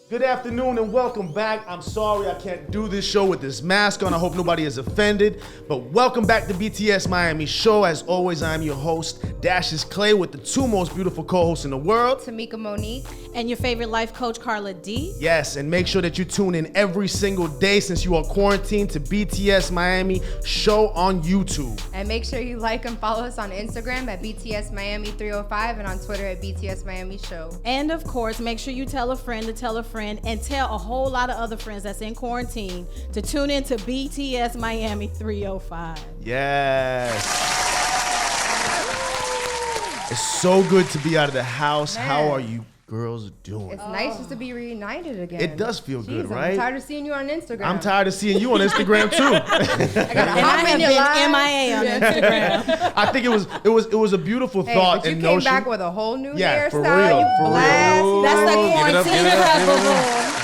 Good afternoon and welcome back. I'm sorry I can't do this show with this mask on. I hope nobody is offended. But welcome back to BTS Miami Show. As always, I'm your host, Dashes Clay, with the two most beautiful co-hosts in the world, Tamika Monique. And your favorite life coach, Carla D. Yes, and make sure that you tune in every single day since you are quarantined to BTS Miami Show on YouTube. And make sure you like and follow us on Instagram at BTS Miami 305 and on Twitter at BTS Miami Show. And of course, make sure you tell a friend to tell a friend and tell a whole lot of other friends that's in quarantine to tune in to BTS Miami 305. Yes. It's so good to be out of the house. Man. How are you girls doing? It's nice just to be reunited again. It does feel good, Jeez, right? I'm tired of seeing you on Instagram. I'm tired of seeing you on Instagram too. I gotta And I hop in your live. have been MIA on Instagram. I think it was a beautiful Hey, thought but you and came notion. back with a whole new Yeah, for hairstyle. real, You for real. blast. That's that Give it up, quarantine give it up, cut, give it up. boo-boo.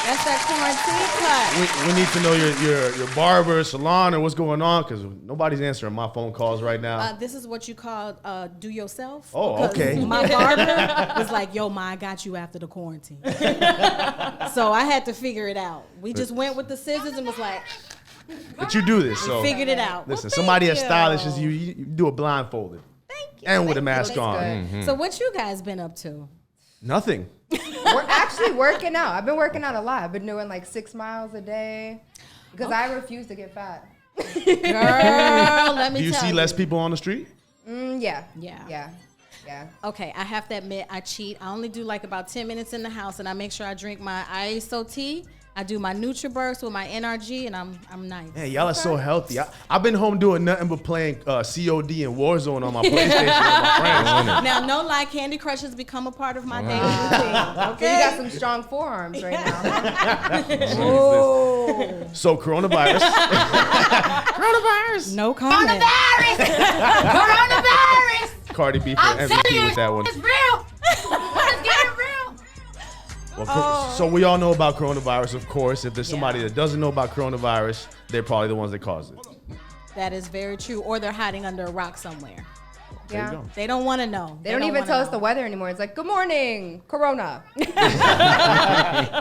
That's that quarantine cut. We need to know your barber, salon, or what's going on, because nobody's answering my phone calls right now. This is what you call do yourself. Oh, because okay. My barber was like, yo, Ma, I got you after the quarantine. So I had to figure it out. We just went with the scissors and was like, But you do this, so figured it out. listen, Well, somebody as thank stylish you. as you do it blindfolded Thank you. and with a Thank mask you. on. Good. So what you guys been up to? Nothing. We're actually working out. I've been working out a lot. I've been doing like 6 miles a day because I refuse to get fat. Girl, let me Do you tell see less people on the street? Yeah. Yeah. Yeah. Yeah. Okay, I have to admit, I cheat. I only do like about 10 minutes in the house, and I make sure I drink my ISO tea. I do my NutriBurst with my NRG, and I'm nice. Man, y'all are so healthy. I've been home doing nothing but playing COD and Warzone on my PlayStation with my friends. Now, no lie, Candy Crush has become a part of my daily routine. So Okay. you got some strong forearms right now. Oh. So coronavirus. No comment. Coronavirus! Cardi B for I'm MVP serious. with that one. It's real. Let's get it real. Well, so we all know about coronavirus, of course. If there's somebody that doesn't know about coronavirus, they're probably the ones that caused it. That is very true. Or they're hiding under a rock somewhere. There you Yeah. go. They don't want to know. They don't even tell us the weather anymore. It's like, good morning, Corona.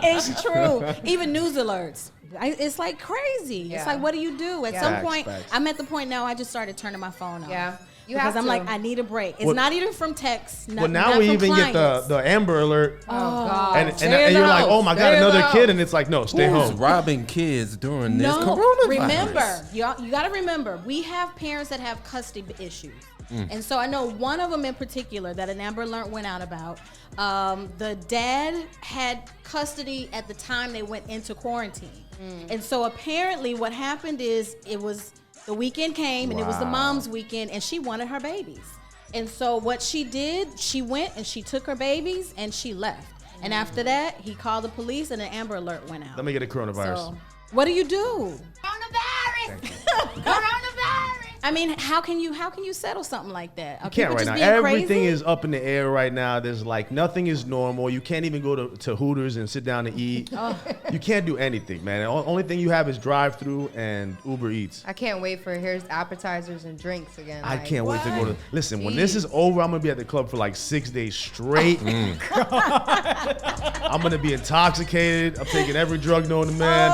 It's true. Even news alerts. It's like crazy. Yeah. It's like, what do you do? At Yeah. some Facts, point, facts. I'm at the point now I just started turning my phone off. Yeah. You Because have I'm to. like, I need a break. It's Well- not even from text. Well, now we even get the Amber Alert. Oh, God. And Stay in you're the like, house. oh my God, Stay in another the kid. house. And it's like, no, stay Who's home. robbing kids during this No, coronavirus? remember, you got to remember, we have parents that have custody issues. And so I know one of them in particular that an Amber Alert went out about. The dad had custody at the time they went into quarantine. And so apparently what happened is it was the weekend came and it was the Wow. mom's weekend and she wanted her babies. And so what she did, she went and she took her babies and she left. And after that, he called the police and an Amber Alert went out. Let me get a coronavirus. So, what do you do? Coronavirus. Coronavirus. I mean, how can you settle something like that? Are You can't people right just now. being Everything crazy? is up in the air right now. There's like nothing is normal. You can't even go to Hooters and sit down and eat. You can't do anything, man. The only thing you have is drive-through and Uber Eats. I can't wait for here's appetizers and drinks again. I Like, can't wait to go to. Listen, when this is over, I'm gonna be at the club for like 6 days straight. I'm gonna be intoxicated. I'm taking every drug known to man.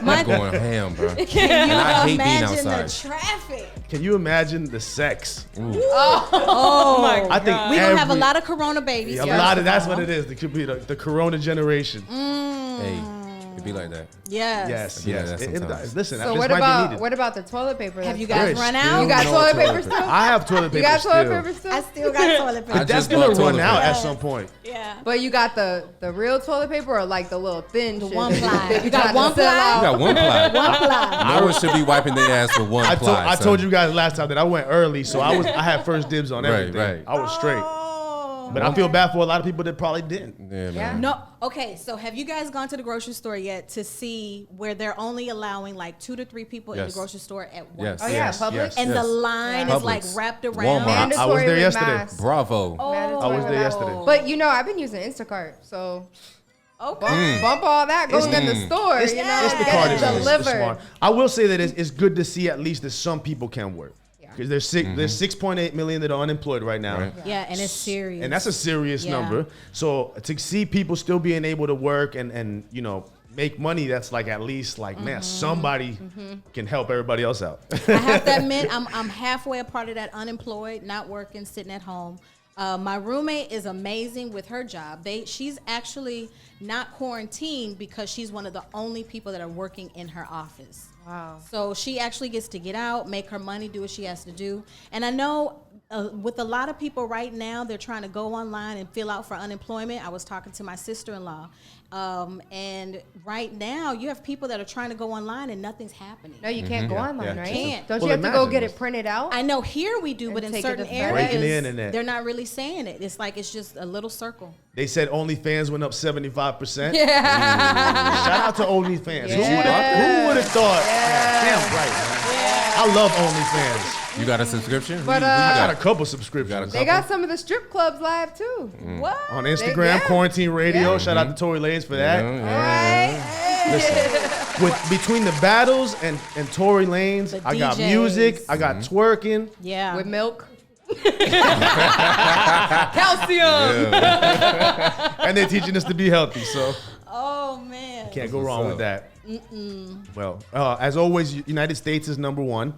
I'm going ham, bro. Can And you I hate being imagine the outside. traffic? Can you imagine the sex? Oh my I think We gonna have a every- lot of Corona babies. A first lot of of that's all. what it is. It could be the Corona generation. Hey, it be like that. Yes. Yes, Yeah, yes. that's sometimes. Listen, So this what might be about needed. what about the toilet paper? Have you that's guys There's run still out? You got no toilet paper still? I have toilet paper You got still. toilet paper still? I still got toilet paper. I just That's gonna bought run toilet out paper. at some point. Yeah. But you got the real toilet paper or like the little thin shit? one ply. that You got trying to one sell ply? out? You got one ply. One ply. No one should be wiping their ass with one I ply. told you guys last time that I went early, so I had first dibs on Right, everything. right. I was straight. Oh. But I feel bad for a lot of people that probably didn't. Yeah, man. Yeah. No. Okay. So have you guys gone to the grocery store yet to see where they're only allowing like 2 to 3 people in the Yes. grocery store at Yes. once? Oh yeah, Yes, Publix. yes. And the Yes. line Yeah. is like Publix. wrapped around. Walmart. I was Mandatory there with yesterday. masks. Bravo. I was there yesterday. But you know, I've been using Instacart, so Okay. bump all that going in the store. It's you know, the get card it is delivered. smart. I will say that it's good to see at least that some people can work. Yeah. Because there's 6.8 million that are unemployed right now. Right. Yeah, and it's serious. And that's a serious number. So to see people still being able to work and make money, that's like at least like, man, somebody can help everybody else out. I have to admit, I'm halfway a part of that unemployed, not working, sitting at home. My roommate is amazing with her job. She's actually not quarantined because she's one of the only people that are working in her office. Wow. So she actually gets to get out, make her money, do what she has to do. And I know with a lot of people right now, they're trying to go online and fill out for unemployment. I was talking to my sister-in-law. And right now, you have people that are trying to go online and nothing's happening. No, you can't go online, right? Can't. Don't Well, you have to go imagine get this. it printed out? I know here we do, but And in take it certain to the Breaking the areas, internet. they're not really saying it. It's like it's just a little circle. They said OnlyFans went up 75%. Yeah. Shout out to OnlyFans. Yeah. Who would have thought? Yeah. Damn right, man. I love OnlyFans. You got a subscription? But, I got a uh, couple subscriptions. They got some of the strip clubs live too. What? On Instagram, Yeah. Quarantine Radio. Yeah. Shout out to Tory Lanez for that. All right. With between the battles and Tory Lanez, The I got DJs. music, I got twerking, Yeah. With milk. Calcium. and they're teaching us to be healthy. So Oh man. can't go What's wrong up? with that. Well, as always, United States is number one.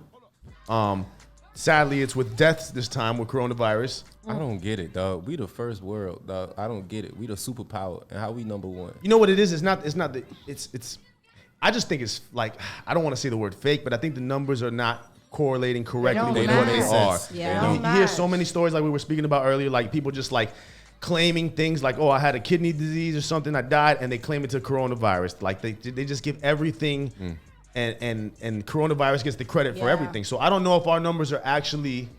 Sadly, it's with deaths this time with coronavirus. I don't get it, dog. We the first world, dog. I don't get it. We the superpower, and how we number one? You know what it is? It's not it's I just think it's like, I don't want to say the word fake, but I think the numbers are not correlating correctly don't with They what know they they are. are. Yeah. You hear so many stories like we were speaking about earlier, like people just like claiming things like, oh, I had a kidney disease or something, I died, and they claim it to coronavirus. Like they just give everything, and coronavirus gets the credit for Yeah. everything. So I don't know if our numbers are actually,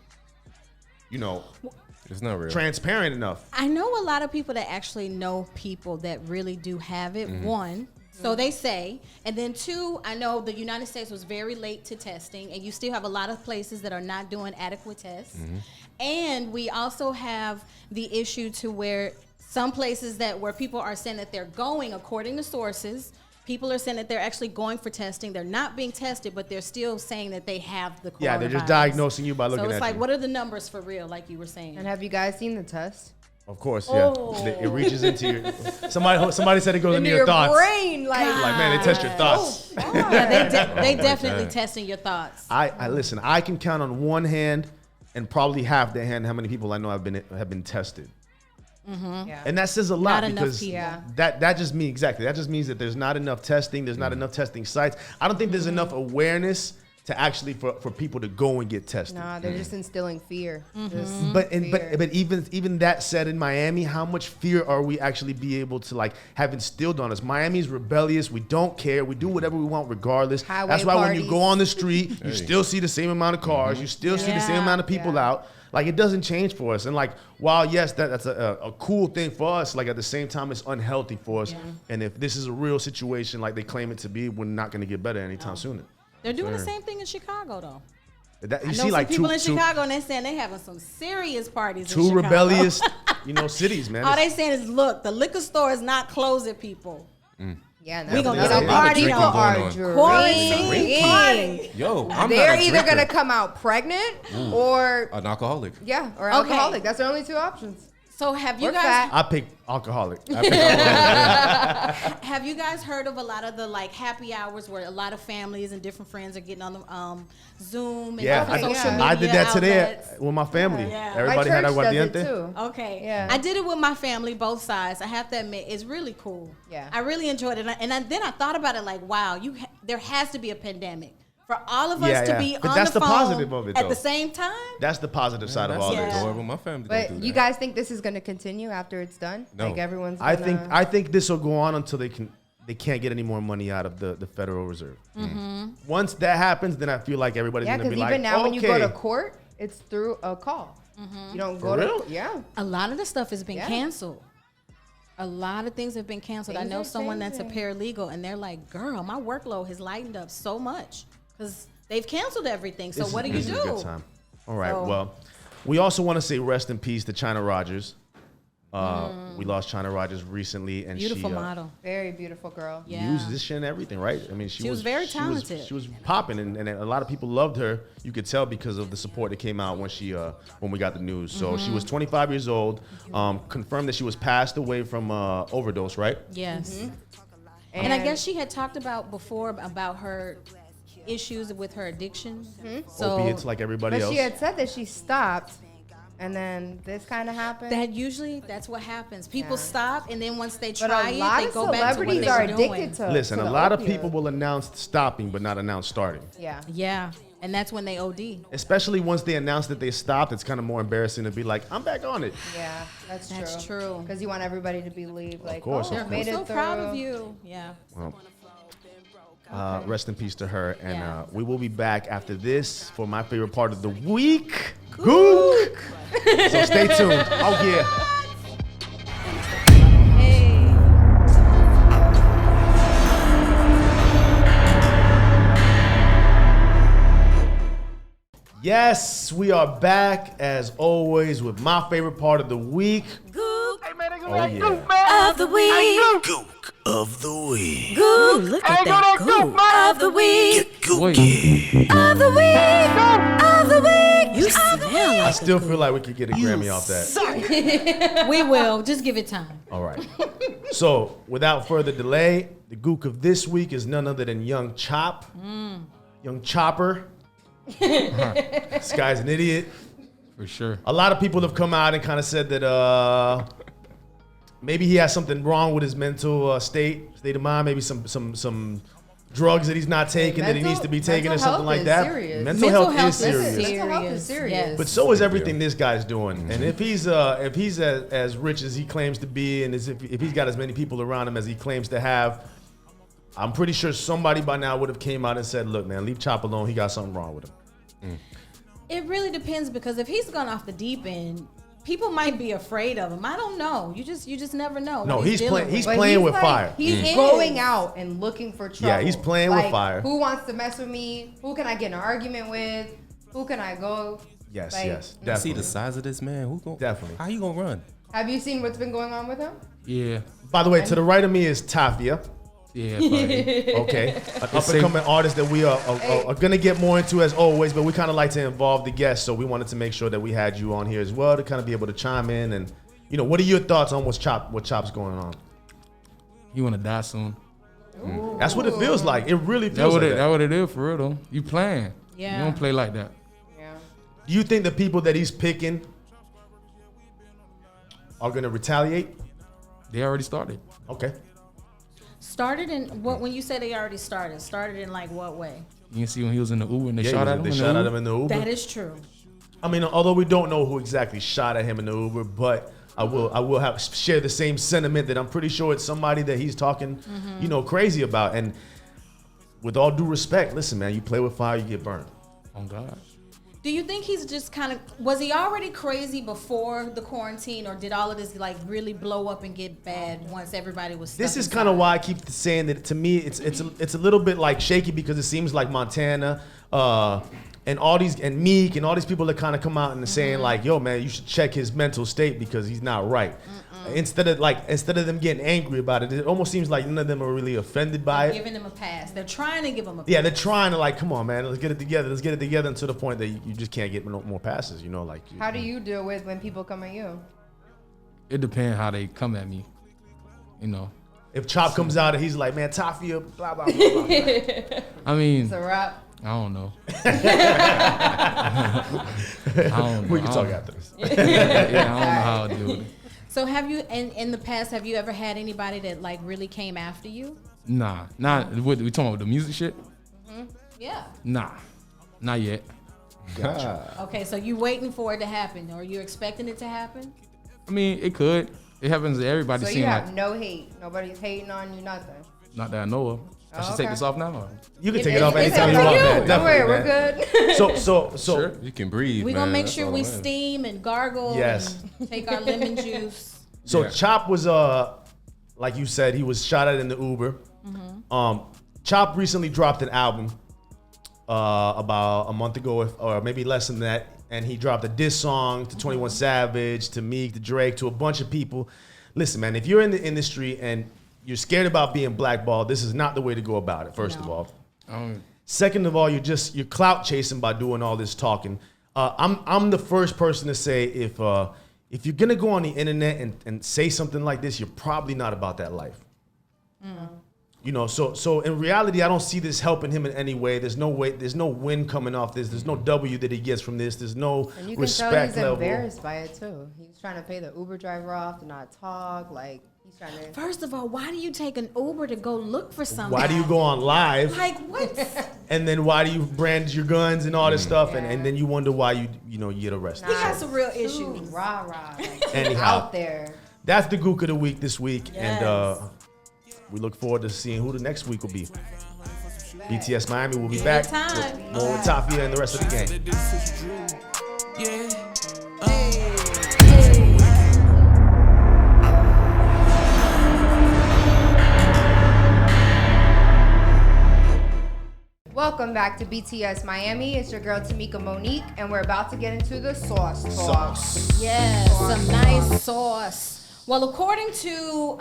It's not real. transparent enough. I know a lot of people that actually know people that really do have it. One, so they say, and then two, I know the United States was very late to testing, and you still have a lot of places that are not doing adequate tests. And we also have the issue to where some places where people are saying that they're going, according to sources, people are saying that they're actually going for testing. They're not being tested, but they're still saying that they have the coronavirus. Yeah, they're just diagnosing you by looking So it's at like, you. what are the numbers for real, like you were saying? And have you guys seen the test? Of course, yeah. Oh. It reaches into your. Somebody said it goes into Into your thoughts. brain, like Like, man, they test your thoughts. Yeah, they definitely that. testing your thoughts. I listen. I can count on one hand and probably half the hand how many people I know have been tested, Yeah. and that says a lot Not enough because people. Yeah. that just means exactly. That just means that there's not enough testing. There's not enough testing sites. I don't think there's enough awareness to actually for people to go and get tested. Nah, they're just instilling fear. Just But fear. even that said, in Miami, how much fear are we actually be able to like have instilled on us? Miami's rebellious. We don't care. We do whatever we want regardless. Highway That's why when you parties. go on the street, you still see the same amount of cars. You still see the same Yeah. amount of people Yeah. out. Like, it doesn't change for us. And like, while yes, that's a cool thing for us, like at the same time, it's unhealthy for us. And if this is a real situation like they claim it to be, we're not going to get better anytime sooner. They're doing the same thing in Chicago, though. That, you I know see, some like people in Chicago, and they're saying they're having some serious parties in two Chicago. rebellious, cities, man. All they saying is, look, the liquor store is not closing, people. Yeah, We gonna that's get it. a party People going are on. Quarantine drinking. party. Yo, I'm They're not a either drinker. gonna come out pregnant or An alcoholic. or Okay. alcoholic. That's their only two options. So have you Or guys fat. I pick alcoholic. have you guys heard of a lot of the like happy hours where a lot of families and different friends are getting on the Zoom and Yeah, different Okay, social yeah. media I did that today outlets? with my family. Yeah. Everybody My had church does it aguardiente. too. Okay. Yeah. I did it with my family, both sides. I have to admit, it's really cool. Yeah. I really enjoyed it. Then I thought about it like, wow, there has to be a pandemic for all of us Yeah, to yeah. be But on that's the the phone positive of it, at though. the same time. That's the positive side of That's all Yeah. this. adorable. My family But don't do you that. guys think this is gonna continue after it's done? No. Like everyone's. I gonna- think this will go on until they can't get any more money out of the Federal Reserve. Once that happens, then I feel like everybody's Yeah, gonna because be even like, now when you go okay. to court, it's through a call. You don't go For real? to yeah. A lot of the stuff has been Yeah. canceled. A lot of things have been canceled. I Things know are someone that's a changing. paralegal, and they're like, "Girl, my workload has lightened up so much because they've canceled everything. So what do you This is a good do?" time. All right. So- Well, we also want to say rest in peace to China Rogers. We lost China Rogers recently, and Beautiful she model. Very beautiful girl. Yeah. musician and everything, right? I mean, She was very talented. She was popping, and a lot of people loved her. You could tell because of the support that came out when we got the news. So she was 25 years old. Confirmed that she was passed away from overdose, right? Yes. And I guess she had talked about before about her issues with her addiction. So Opiates, like everybody But else. she had said that she stopped, and then this kind of happened. that's what happens. People stop, and then once they But try a lot it, of they go back to what celebrities they are were doing. addicted to. Listen, to a the lot of opioid. people will announce stopping, but not announce starting. Yeah. Yeah, and that's when they OD. Especially once they announce that they stopped, it's kind of more embarrassing to be like, I'm back on it. Yeah, that's true. That's true. Because you want everybody to believe, like, course, oh, of They're made it so through. proud of you. Yeah. Rest in peace to her. And Yeah. we will be back after this for my favorite part of the week, Gook. So stay tuned. Oh, yeah. Hey. Yes, we are back as always with my favorite part of the week. Gook Oh, yeah. of the week. Gook of the week. Gook. Look at that gook of the week. Gookie. Of the week. Of the week. You smell I still feel like we could get a Grammy off that. We will. Just give it time. All right. So, without further delay, the Gook of this week is none other than Young Chop. Young Chopper. This guy's an idiot. For sure. A lot of people have come out and kind of said that maybe he has something wrong with his mental state of mind. Maybe some drugs that he's not taking that he needs to be taking or something like that. Mental health is serious. Mental health is serious. Yes. But so is everything this guy's doing. And if he's as rich as he claims to be, and if he's got as many people around him as he claims to have, I'm pretty sure somebody by now would have came out and said, "Look, man, leave Chop alone. He got something wrong with him." It really depends, because if he's gone off the deep end, people might be afraid of him. I don't know. You just never know. No, what he's dealing playing. He's with. But playing with like, fire. He's He going is. out and looking for trouble. Yeah, he's playing with Like, fire. Who wants to mess with me? Who can I get in an argument with? Who can I go? Yes, Like, yes, See definitely. the size of this man. Who gon' Definitely. How you gonna run? Have you seen what's been going on with him? Yeah. By the way, to the right of me is TAFIA. Yeah. Buddy. Okay, an up and coming artist that we are gonna get more into as always, but we kind of like to involve the guests, so we wanted to make sure that we had you on here as well to kind of be able to chime in and, what are your thoughts on what Chop's going on? You wanna die soon? That's what it feels like. It really That feels what like it. that. That what it is for real though. You playing? Yeah. You don't play like that. Yeah. Do you think the people that he's picking are gonna retaliate? They already started. Okay. Started in what? When you say they already started in like what way? You can see when he was in the Uber and they Yeah, shot at him. they in the shot at Uber. him in the Uber. That is true. I mean, although we don't know who exactly shot at him in the Uber, but I will have share the same sentiment that I'm pretty sure it's somebody that he's talking, crazy about. And with all due respect, listen, man, you play with fire, you get burned. Oh God. Do you think he's just kind of, was he already crazy before the quarantine, or did all of this like really blow up and get bad once everybody was stuck This is inside? kind of why I keep saying that to me it's a little bit like shaky, because it seems like Montana and all these and Meek and all these people that kind of come out and saying like, yo man, you should check his mental state because he's not right. Instead of them getting angry about it, it almost seems like none of them are really offended by it. giving him a pass. They're trying to give him a pass. Yeah, they're trying to like, come on, man, let's get it together. Let's get it together, to the point that you just can't get no more passes. How do you deal with when people come at you? It depends how they come at me. If Chop comes out and he's like, man, TAFIA, blah blah blah. blah. I mean, It's a wrap. I don't know. I don't know. We can I talk don't- after this. Yeah, I don't know how I deal with it. So have you, in the past, have you ever had anybody that like really came after you? Nah, not what we talking about, the music shit. Yeah. Nah, not yet. Okay, so you waiting for it to happen, or you expecting it to happen? I mean, it could. It happens to everybody. So you Seem have like no hate. Nobody's hating on you, nothing. not that I know of. I should Oh, take okay. this off now. Or? You can It- take it off it's anytime up you to want, you. man. Don't worry, we're Definitely, good. So Sure. You can breathe. We're gonna man. make That's sure all we that matters. steam and gargle. Yes. And take our lemon juice. So Yeah. Chop was like you said, he was shot at in the Uber. Chop recently dropped an album. about a month ago, or maybe less than that, and he dropped a diss song to 21 Savage, to Meek, to Drake, to a bunch of people. Listen, man, if you're in the industry and you're scared about being blackballed, this is not the way to go about it, first of all. Second of all, you're clout chasing by doing all this talking. I'm the first person to say if you're gonna go on the internet and say something like this, you're probably not about that life. You know, so in reality, I don't see this helping him in any way. There's no win coming off this. There's no W that he gets from this. There's no And you can respect tell he's level. embarrassed by it too. He's trying to pay the Uber driver off to not talk. Like he's trying to. First of all, why do you take an Uber to go look for something? Why do you go on live? Like what? And then why do you brand your guns and all this stuff? And then you wonder why you get arrested. He got So, some real Too issues. rah. Like, Anyhow. out there. that's the Gook of the week this week. Yes. And we look forward to seeing who the next week will be. BTS Miami will be back Anytime. with more with Toffee and the rest of the gang. Welcome back to BTS Miami. It's your girl Tamika Monique, and we're about to get into the sauce talk. Yes, some nice sauce. Well, according to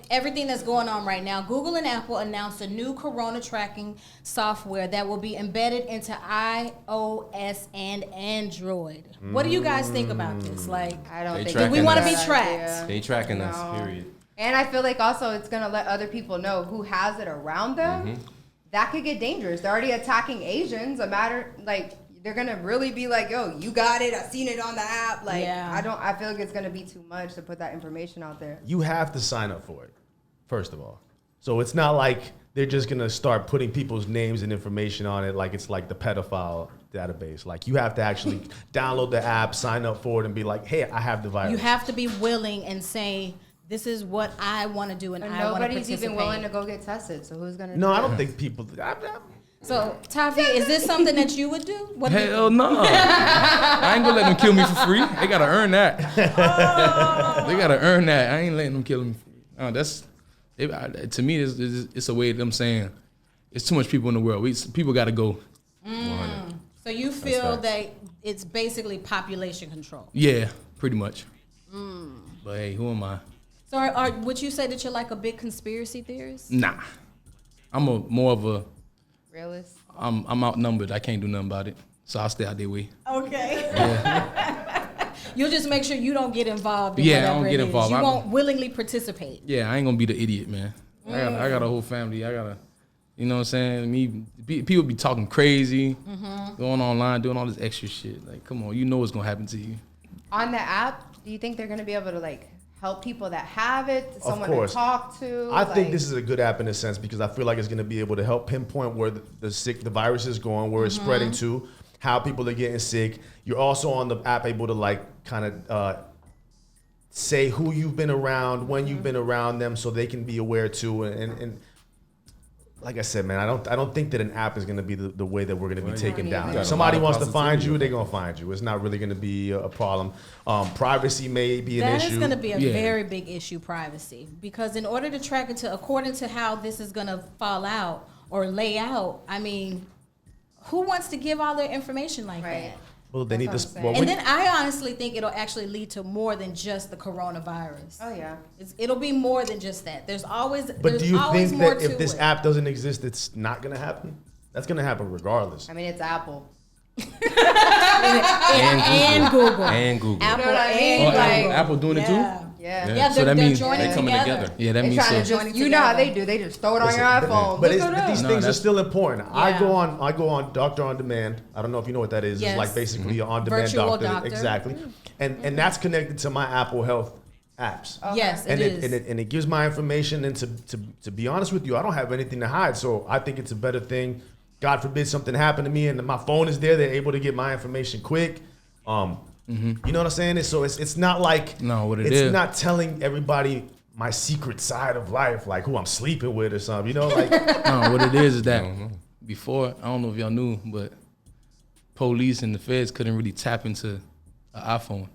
everything that's going on right now, Google and Apple announced a new corona tracking software that will be embedded into iOS and Android. What do you guys think about this? Like, I don't They think tracking we want to it's be a bad idea. tracked. They tracking No. us, period. And I feel like also it's gonna let other people know who has it around them. That could get dangerous. They're already attacking Asians. They're gonna really be like, yo, you got it. I seen it on the app. Like, Yeah. I feel like it's gonna be too much to put that information out there. You have to sign up for it, first of all. So it's not like they're just gonna start putting people's names and information on it like it's like the pedophile database. Like you have to actually download the app, sign up for it, and be like, hey, I have the virus. You have to be willing and say, this is what I want to do and And I want to nobody's participate. even willing to go get tested. So who's gonna? No, do I it? don't think people. So, Toffee, is this something that you would do? What do you Hell no. I ain't gonna let them kill me for free. They gotta earn that. They gotta earn that. I ain't letting them kill me for free. To me, it's a way of them saying it's too much people in the world. People gotta go. So you feel facts. that it's basically population control. Yeah, pretty much. But hey, who am I? So would you say that you're like a big conspiracy theorist? Nah. I'm more of a. Realist. I'm outnumbered. I can't do nothing about it. So I'll stay out their way. Okay. You'll just make sure you don't get involved in Yeah, I whatever don't it get is. involved. You I'm- won't willingly participate. Yeah, I ain't gonna be the idiot, man. I got a whole family. You know what I'm saying? People be talking crazy, going online, doing all this extra shit. Like, come on, you know what's gonna happen to you. On the app, do you think they're gonna be able to like help people that have it? Someone course. to talk to? I think this is a good app in a sense because I feel like it's going to be able to help pinpoint where the virus is going, where it's spreading to, how people are getting sick. You're also on the app able to like kind of say who you've been around, when you've been around them, so they can be aware too. And like I said, man, I don't think that an app is going to be the way that we're going to be taken down. got If a somebody lot of wants to find you, positivity. they're going to find you. It's not really going to be a problem. Privacy may be an That issue. is going to be a Yeah. very big issue, privacy. Because in order to track it according to how this is going to fall out or lay out, I mean, who wants to give all their information like Right. that? Well, they need That's to. what I'm Well, And we- then I honestly think it'll actually lead to more than just the coronavirus. Oh yeah. It'll be more than just that. There's always But do you always think more that to if this it. app doesn't exist, it's not going to happen? That's going to happen regardless. I mean, it's Apple. and Google. And Google. Apple You know what I mean? and Like- Google. Apple doing it too? Yeah. Yeah. Yeah, So they're, that they're means joining they coming together. Yeah, that They means trying to so. just, you know how they do. They just throw it on your iPhone. But Look at these that. things are that's- still important. I Yeah. go on Doctor on Demand. I don't know if you know what that is. Yes. It's like basically an on-demand Virtual doctor. doctor. Exactly. And that's connected to my Apple Health apps. Yes, And it is. and it gives my information. And to be honest with you, I don't have anything to hide. So I think it's a better thing. God forbid something happened to me and my phone is there. They're able to get my information quick. You know what I'm saying? So it's not like No, what it it's is. not telling everybody my secret side of life, like who I'm sleeping with or something. You know, like No, what it is that before, I don't know if y'all knew, but police and the feds couldn't really tap into an iPhone.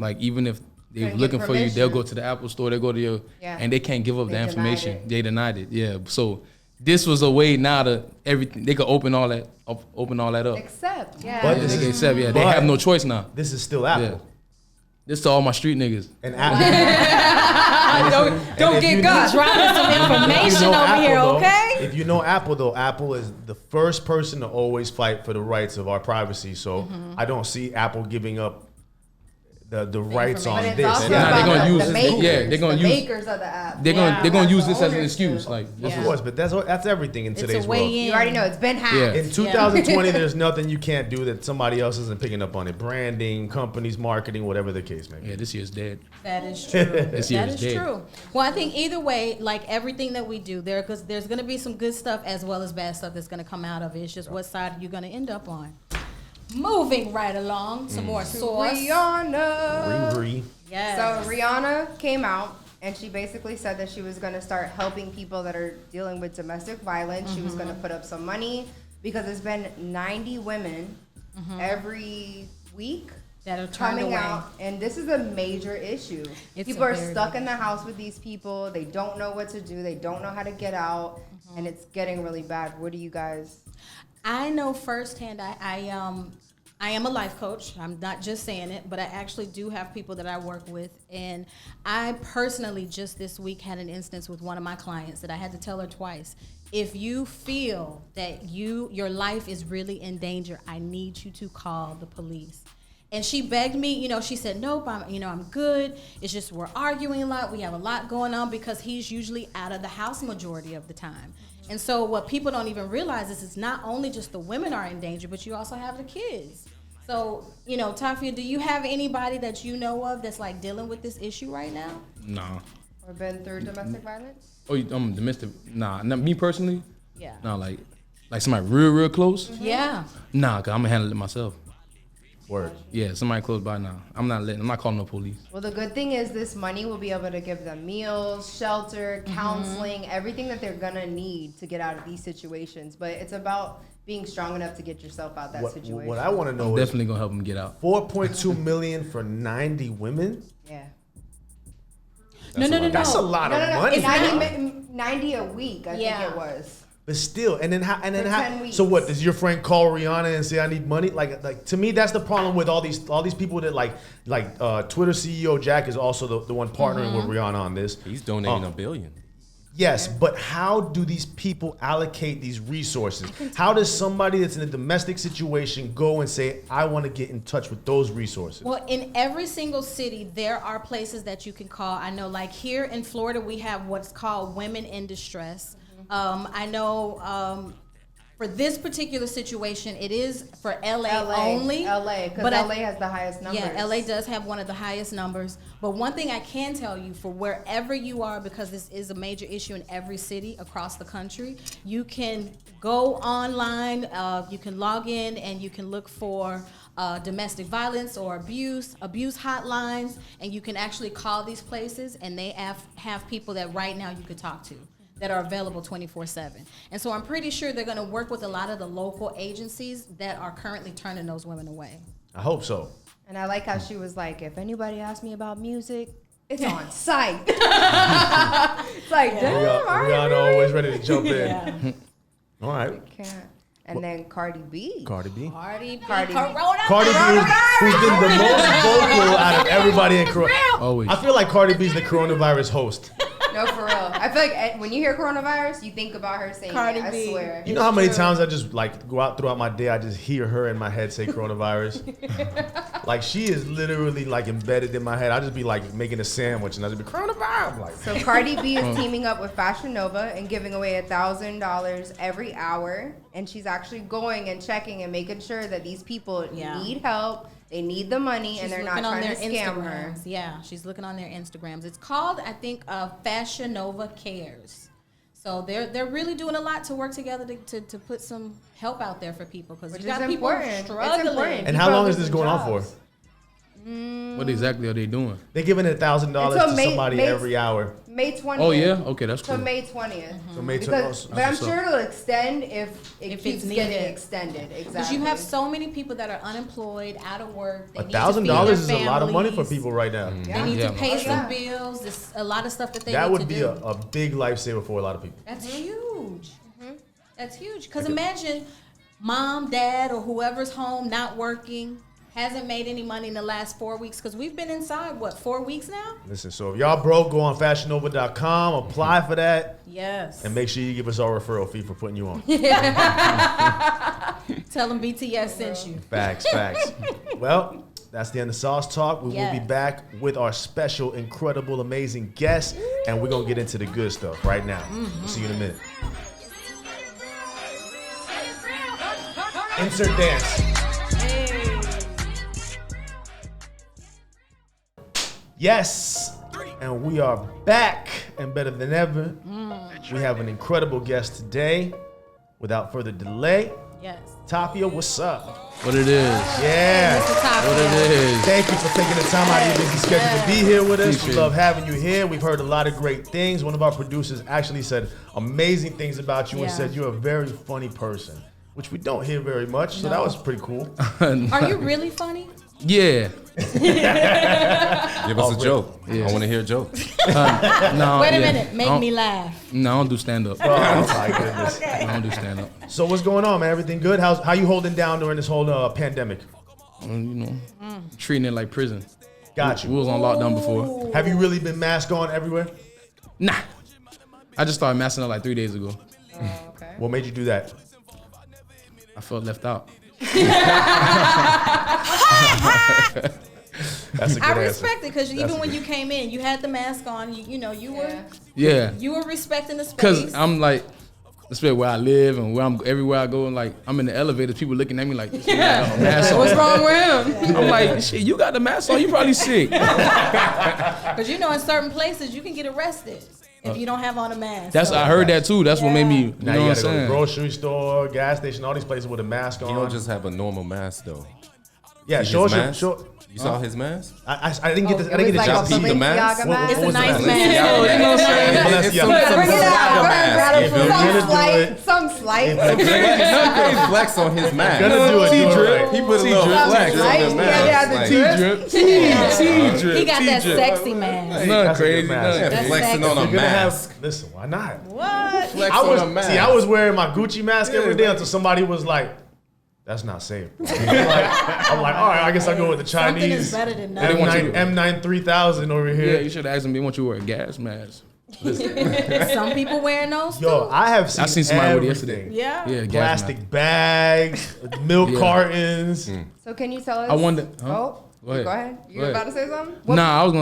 Like even if they were Couldn't looking get for you, they'll permission. go to the Apple store, they'll go to your, Yeah. and they can't give up They the denied information. it. They denied it, yeah. So this was a way now to everything. They could open all that up. Except, yeah. But Yeah, this they can is- accept, yeah. They but- have no choice now. This is still Apple. Yeah. This to all my street niggas. And Apple. Don't if you get got dropping some information know over here, though, okay? If you know Apple, though, Apple is the first person to always fight for the rights of our privacy. So Mm-hmm. I don't see Apple giving up the rights on But it's this. also Nah, about they gonna the use- makers, yeah, they gonna the use- makers of the app. They're gonna use this as an owners excuse. too. Like, Of course, but that's everything in It's today's a way world. in. You already know it's been hacked. Yeah. In 2020, there's nothing you can't do that somebody else isn't picking up on it. Branding, companies, marketing, whatever the case may be. yeah, this year's dead. That is true. This year That is is dead. true. Well, I think either way, like everything that we do, because there's going to be some good stuff as well as bad stuff that's going to come out of it. It's just what side are you going to end up on? Moving right along, some more sauce. Rihanna. Riri. Yes. So Rihanna came out and she basically said that she was going to start helping people that are dealing with domestic violence. She was going to put up some money because there's been 90 women every week that are turned coming away. out, and this is a major issue. It's People a are very stuck big in the house with these people. They don't know what to do. They don't know how to get out, and it's getting really bad. What do you guys? I know firsthand. I am a life coach. I'm not just saying it, but I actually do have people that I work with, and I personally just this week had an instance with one of my clients that I had to tell her twice. If you feel that your life is really in danger, I need you to call the police. And she begged me, she said, nope, I'm good. It's just we're arguing a lot. We have a lot going on because he's usually out of the house majority of the time. And so what people don't even realize is it's not only just the women are in danger, but you also have the kids. So, Toffee, do you have anybody that you know of that's like dealing with this issue right now? Nah. Or been through domestic violence? Oh, domestic? Nah, not me personally. Yeah. Nah, like somebody real close. Yeah. Nah, cause I'm gonna handle it myself. Word. Yeah, somebody close by now. I'm not calling no police. Well, the good thing is this money will be able to give them meals, shelter, counseling, everything that they're gonna need to get out of these situations. But it's about being strong enough to get yourself out that situation. What I want to know I'm is definitely gonna help them get out. 4.2 million for 90 women. Yeah. No. That's a lot No, of no, no. money. It's 90 a week, I Yeah. think it was. But still, and then how? For 10 weeks. So what? Does your friend call Rihanna and say I need money? Like to me, that's the problem with all these people that like Twitter CEO Jack is also the one partnering with Rihanna on this. He's donating $1 billion. Yes, but how do these people allocate these resources? How does somebody that's in a domestic situation go and say, I want to get in touch with those resources? Well, in every single city, there are places that you can call. I know, like here in Florida, we have what's called Women in Distress. I know for this particular situation, it is for LA only. LA, because LA has the highest numbers. Yeah, LA does have one of the highest numbers. But one thing I can tell you, for wherever you are, because this is a major issue in every city across the country, you can go online, you can log in, and you can look for domestic violence or abuse hotlines, and you can actually call these places, and they have people that right now you could talk to that are available 24/7. And so I'm pretty sure they're going to work with a lot of the local agencies that are currently turning those women away. I hope so. And I like how she was like, if anybody asks me about music, it's on site. It's like, damn, all right, Rihanna really? always ready to jump in. Yeah. All right. Can't. And then Cardi B. Cardi B. Cardi B. Cardi B. Corona. Cardi B, who's been the most vocal out of everybody in Corona. Always. I feel like Cardi B's the coronavirus host. No, for real. I feel like when you hear coronavirus, you think about her saying Cardi it, I B. swear. You know how many times I just like go out throughout my day, I just hear her in my head say coronavirus. Like she is literally like embedded in my head. I just be like making a sandwich and I just be coronavirus. Like, So Cardi B is teaming up with Fashion Nova and giving away $1,000 every hour. And she's actually going and checking and making sure that these people need help. They need the money, and they're not trying to scam her. Yeah, she's looking on their Instagrams. It's called, I think, Fashion Nova Cares. So they're really doing a lot to work together to put some help out there for people, because Which you got is people important. It's struggling. important. and how People long are is this losing going on for? jobs. What exactly are they doing? They're giving $1,000 Until to May- somebody May- every hour. May 20th. Oh yeah, okay, that's To cool. May 20th. So May Because, 20th. but I'm what's up. sure it'll extend if it If keeps it's getting needed. extended. Exactly. Because you have so many people that are unemployed, out of work. They need to $1,000 feed their is a lot of money for families. people right now. They need Yeah. to pay Oh, some yeah. bills. There's a lot of stuff that they That need would to be do. a big lifesaver for a lot of people. That's huge. That's huge. Because imagine mom, dad, or whoever's home not working, hasn't made any money in the last 4 weeks. Because we've been inside, 4 weeks now? Listen, so if y'all broke, go on fashionnova.com, apply for that. Yes. And make sure you give us our referral fee for putting you on. Tell them BTS sent you. Facts. Well, that's the end of Sauce Talk. We will be back with our special, incredible, amazing guest. And we're going to get into the good stuff right now. We'll see you in a minute. Insert dance. Yes, and we are back and better than ever. We have an incredible guest today. Without further delay, Yes. TAFIA, what's up? What it is. Yeah. Mr. Toffee. What it is. Thank you for taking the time out of your busy schedule to be here with us. Appreciate We love it. having you here. We've heard a lot of great things. One of our producers actually said amazing things about you and Yeah. said you're a very funny person, which we don't hear very much. So that was pretty cool. Are you really funny? Yeah. Give us a joke. I want to hear a joke. No. Wait a yeah. minute. Make me laugh. No, I don't do stand up. Oh my goodness. I don't do stand up. So what's going on, man? Everything good? How you holding down during this whole pandemic? Treating it like prison. Got We you. was on lockdown before. Have you really been masked on everywhere? Nah. I just started masking up like 3 days ago. Okay. What made you do that? I felt left out. That's a good I answer. respect it because even a when good- you came in, you had the mask on. You were Yeah. you were respecting the space. Cause I'm like, especially where I live and where I'm everywhere I go, and like I'm in the elevator, people looking at me like, this nigga got a mask on. What's wrong with him? I'm like, shit, you got the mask on, you probably sick. Because in certain places you can get arrested if you don't have on a mask. That's So- I heard that too. That's what made me. You Now know you what gotta I'm go to the saying? grocery store, gas station, all these places with a mask on. You don't just have a normal mask though. yeah, His sure. mask? You saw his mask? I didn't get this. I It didn't was get like a a chance to see the the mask? Balenciaga What- mask. It's a was the nice mask? mask. You know what I'm saying? It's some Balenciaga. Bring it out. Balenciaga mask. If you're gonna do it, Some slight. He flex on his mask. gonna do it. Do it right. He put a little T-drip. flex on Right? the Yeah, mask. yeah, the Like, drip. T-drip. He got that T-drip. sexy mask. Nothing That's a good crazy. mask. nothing. yeah, That's flexing sexy. on a You're gonna mask. have. Listen, why not? What? Flex I on a mask. I was wearing my Gucci mask every day until somebody was like, "That's not safe." I'm like, all right, I guess I'll go with the Something is Chinese better than They want nothing. you M9 3000 over Yeah, here. you should ask them. They want you to wear a gas mask. Some people wearing those Yo, too. I have seen, I seen somebody with it everything. yesterday. Yeah. Yeah, gas Plastic mask. bags, milk Yeah. cartons. So can you tell us? I wonder. Huh? Oh, Go ahead. go ahead. You Go were ahead. about to say something? What- Nah, I was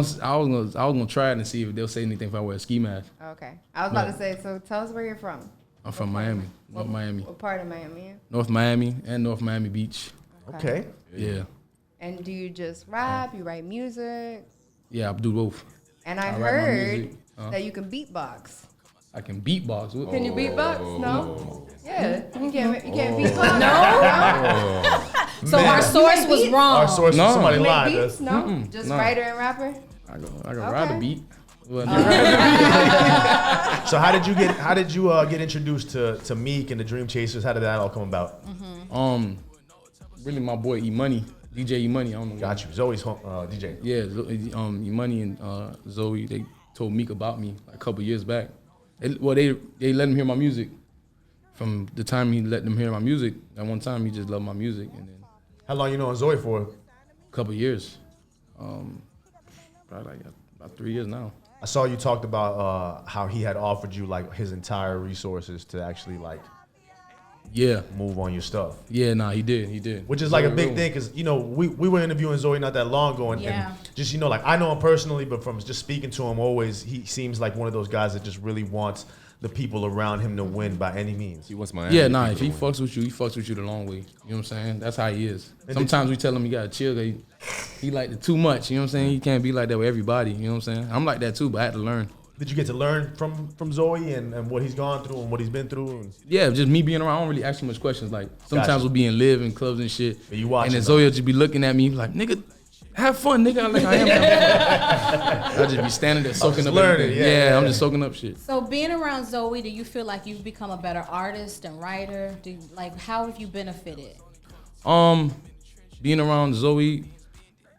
gonna try it and see if they'll say anything if I wear a ski mask. Okay. I was about No. to say. So tell us where you're from. I'm from Miami, North Miami, What part of Miami? North Miami, and North Miami Beach. Okay. Yeah, And do you just rap? You write music? yeah, I do both. And I I write my heard music. that you can beatbox. I can beatbox. What- Can you beatbox? Oh. No. Yeah. You can't beatbox. No. So our source was wrong. Our source No. is somebody You make lied. beats? No. Just no. writer and rapper. I can ride a Okay. beat. Well, So how did you get introduced to Meek and the Dream Chasers? How did that all come about? really my boy E Money, DJ E Money. I don't know. Got you. Zoe's DJ. Yeah, E Money and Zoe, they told Meek about me like a couple years back. They let him hear my music. From the time he let them hear my music, at one time he just loved my music, and then How long you knowing Zoe for? a couple years, probably like about 3 years now. I saw you talked about how he had offered you like his entire resources to actually like Yeah, move on your stuff, nah, he did. which is like a Very big real. thing because we were interviewing Zoe not that long ago, and Yeah. just like I know him personally, but from just speaking to him, always he seems like one of those guys that just really wants the people around him to win by any means. He wants Miami. Yeah, nah, if people he to win. fucks with you, he fucks with you the long way. You know what I'm saying? That's how he is. did Sometimes we tell him you gotta chill. He like it too much. You know what I'm saying? He can't be like that with everybody. You know what I'm saying? I'm like that too, but I had to learn. Did you get to learn from Zoe and what he's gone through and what he's been through? And Yeah, just me being around, I don't really ask too much questions. Like sometimes Gotcha. we'll be in live and clubs and shit. But you watching and then though. Zoe will just be looking at me like, nigga, have fun, nigga. Like I am having fun. I just be standing there soaking just up learning, everything. yeah. I'm just soaking up shit. So being around Zoe, do you feel like you've become a better artist and writer? How have you benefited? Being around Zoe,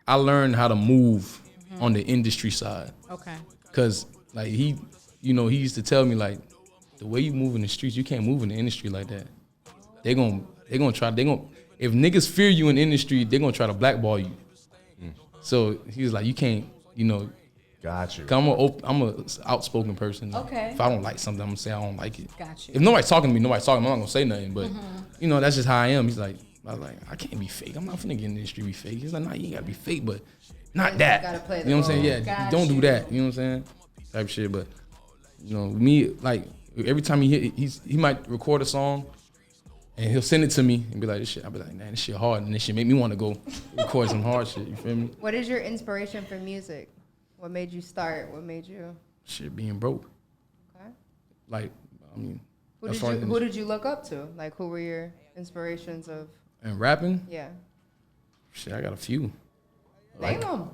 I learned how to move on the industry side. Okay. Cause like he used to tell me like the way you move in the streets, you can't move in the industry like that. They gonna try. If niggas fear you in the industry, they gonna try to blackball you. So he was like, you can't, Got you. I'm a outspoken person. Okay. If I don't like something, I'm gonna say I don't like it. Got you. If nobody's talking to me, nobody's talking. I'm not gonna say nothing. But that's just how I am. I was like, I can't be fake. I'm not finna get in the industry be fake. He's like, nah, you ain't gotta be fake, but not that. Gotta play the you know what I'm saying? role. Yeah, Got don't you. do that. You know what I'm saying? Type shit. But me, like every time he might record a song. And he'll send it to me and be like, this shit. I'll be like, man, this shit hard. And this shit make me want to go record some hard shit. You feel me? What is your inspiration for music? What made you start? What made you? Shit being broke. Okay. Like, I mean. Who did you look up to? Like, who were your inspirations of? And rapping? Yeah. Shit, I got a few. Name them.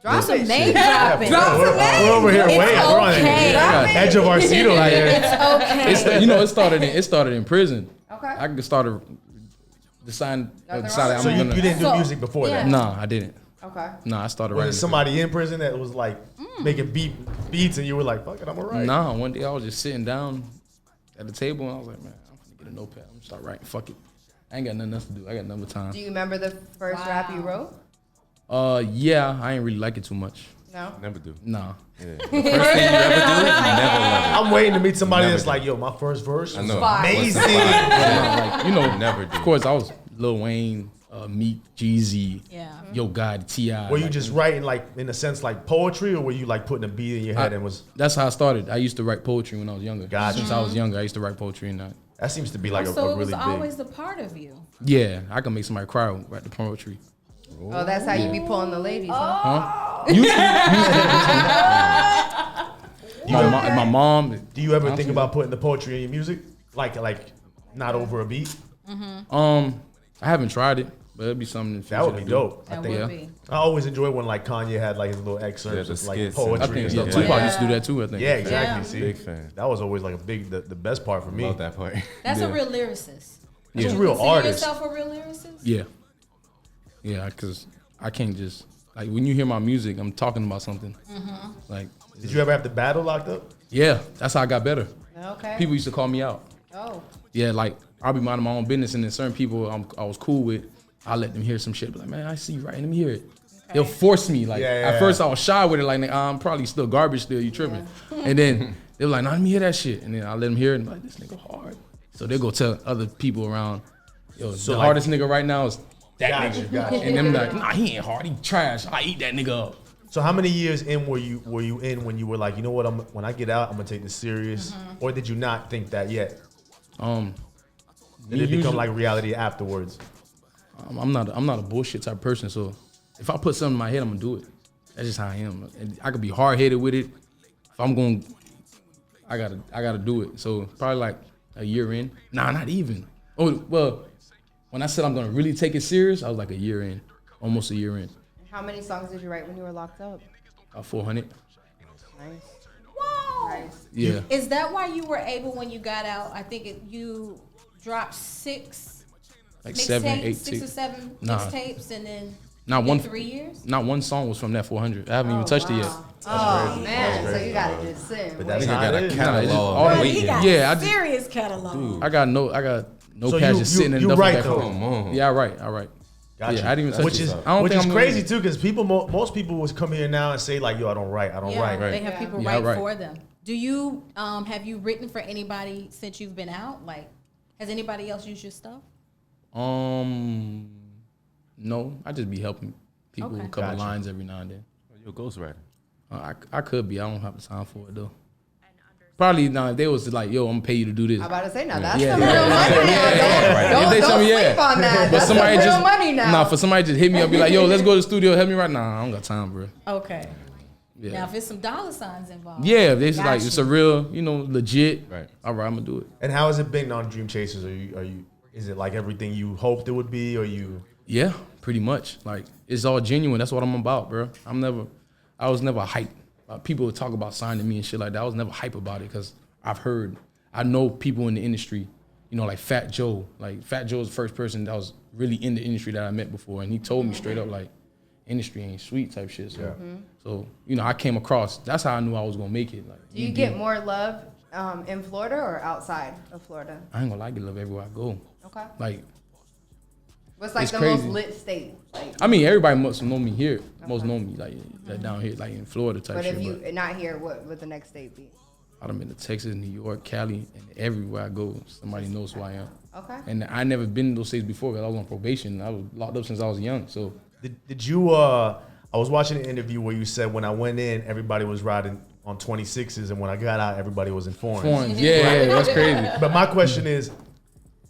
Drop some it. name dropping. We're over here waiting. We're on okay. the edge of our seat over here. It's okay. It started in prison. Okay. I started deciding I'm So you gonna. didn't do music before that? Nah, I didn't. Okay. Nah, I started Was writing. there somebody in prison that was like making beats and you were like, fuck it, I'm gonna write? Nah, one day I was just sitting down at the table and I was like, man, I'm gonna get a notepad. I'm gonna start writing. Fuck it. I ain't got nothing else to do. I got nothing but time. Do you remember the first rap you wrote? Yeah, I ain't really like it too much. No. Never do. Nah. Yeah. The first thing you ever do, never love I'm waiting to meet somebody Never that's do. like, yo, my first verse I was know. amazing. Like, Never do. Of course, I was Lil Wayne, Meek, Jeezy, Yeah. Yo God, T.I. Were you just writing like, in a sense, like poetry, or were you like putting a beat in your head and was? That's how I started. I used to write poetry when I was younger. Gotcha. Since I was younger, I used to write poetry and that. That seems to be like So a it was really big. always a part of you. Yeah, I can make somebody cry write the poetry. Oh, that's how you be pulling the ladies, huh? Huh? My mom. Do you ever think about putting the poetry in your music, like not over a beat? I haven't tried it, but it'd be something. in the That would future be to do. dope. I That think. would yeah. be. I always enjoy when like Kanye had like his little excerpts the of like skits poetry I think and yeah, stuff Tupac like that. used to do that too. I think. Yeah, exactly. Yeah. See, Big fan. that was always like the best part for me. Love that part. That's Yeah. a real lyricist. He's Yeah. a real Consider artist. yourself a real lyricist? Yeah. Yeah, because I can't just like when you hear my music, I'm talking about something. Like, Did you ever have the battle locked up? yeah, that's how I got better. Okay. People used to call me out. Oh. Yeah, like I'll be minding my own business, and then certain people I was cool with, I let them hear some shit. Be like, man, I see you right. Let me hear it. They'll force me. Like at first I was shy with it. Like I'm probably still garbage. Still, you tripping? And then they were like, nah, let me hear that shit. And then I let them hear it. And like, this nigga hard. So they go tell other people around, yo, the like- hardest nigga right now is that Gotcha, nigga. gotcha. And them like, nah, he ain't hard. He trash. I eat that nigga up. So how many years in were you in when you were like, you know what, when I get out, I'm gonna take this serious, or did you not think that yet? Did it become like reality afterwards? I'm not a bullshit type of person. So if I put something in my head, I'm gonna do it. That's just how I am. And I could be hard headed with it. If I'm going, I gotta do it. So probably like a year in. Nah, not even. Oh well, when I said I'm gonna really take it serious, I was like a year in, almost a year in. How many songs did you write when you were locked up? 400. Nice. Whoa. Nice. Yeah. Is that why you were able, when you got out, I think you dropped 6 Like mixtapes, 7, 8, 6 or 6. 7 Nah. mixtapes, and then Not in one. 3 years? Not one song was from that 400. I haven't even touched it yet. Oh man, so you gotta just sit and But wait. that's Nigga how got it a is. catalog. all the- waiting. Yeah, I just- serious catalog. I got no So pad you- just sitting in you the duffel write bag. though? Come on. Yeah, I write. Gotcha. Yeah, I didn't even touch which it. is I don't which think is I'm crazy gonna- too, because most people would come here now and say like, yo, I don't write. Yeah, they have Yeah. people Yeah, I write write. for them. Do you have you written for anybody since you've been out? Like, has anybody else used your stuff? No, I just be helping people Okay. with a couple Gotcha. lines every now and then. You're a ghostwriter. I could be. I don't have the time for it though. Probably now if they was like, yo, I'm gonna pay you to do this. I'm about to say now that's Yeah, some yeah, real yeah, money yeah, now. yeah. Don't If they tell me, sleep yeah. on that. But That's some somebody real just money now. Nah, for somebody just hit me up, be like, yo, let's go to the studio, help me right now. I don't got time, bro. Okay. Yeah. Now, if it's some dollar signs involved. Yeah, if it's Got like you. it's a real, legit. Right. All right, I'm gonna do it. And how has it been on Dream Chasers? Are you? Is it like everything you hoped it would be, or you? Yeah, pretty much. Like it's all genuine. That's what I'm about, bro. I was never hype. People would talk about signing me and shit like that. I was never hype about it because I know people in the industry, like Fat Joe. Like Fat Joe was the first person that was really in the industry that I met before, and he told me straight up like, industry ain't sweet type shit. So, so I came across. That's how I knew I was gonna make it. Like, Do you get more love In Florida or outside of Florida? I ain't gonna lie, I get love everywhere I go. Okay. Like, What's like it's the crazy. most lit state? Like, I mean, everybody must know me here. Most know me like down here, like in Florida type but shit. if you not here, what would the next state be? I done been to Texas, New York, Cali, and everywhere I go, somebody knows who I am. Okay. And I never been in those states before because I was on probation. I was locked up since I was young. So Did you? I was watching an interview where you said when I went in, everybody was riding on 26s, and when I got out, everybody was in foreigns. foreign, yeah, that's crazy. But my question is,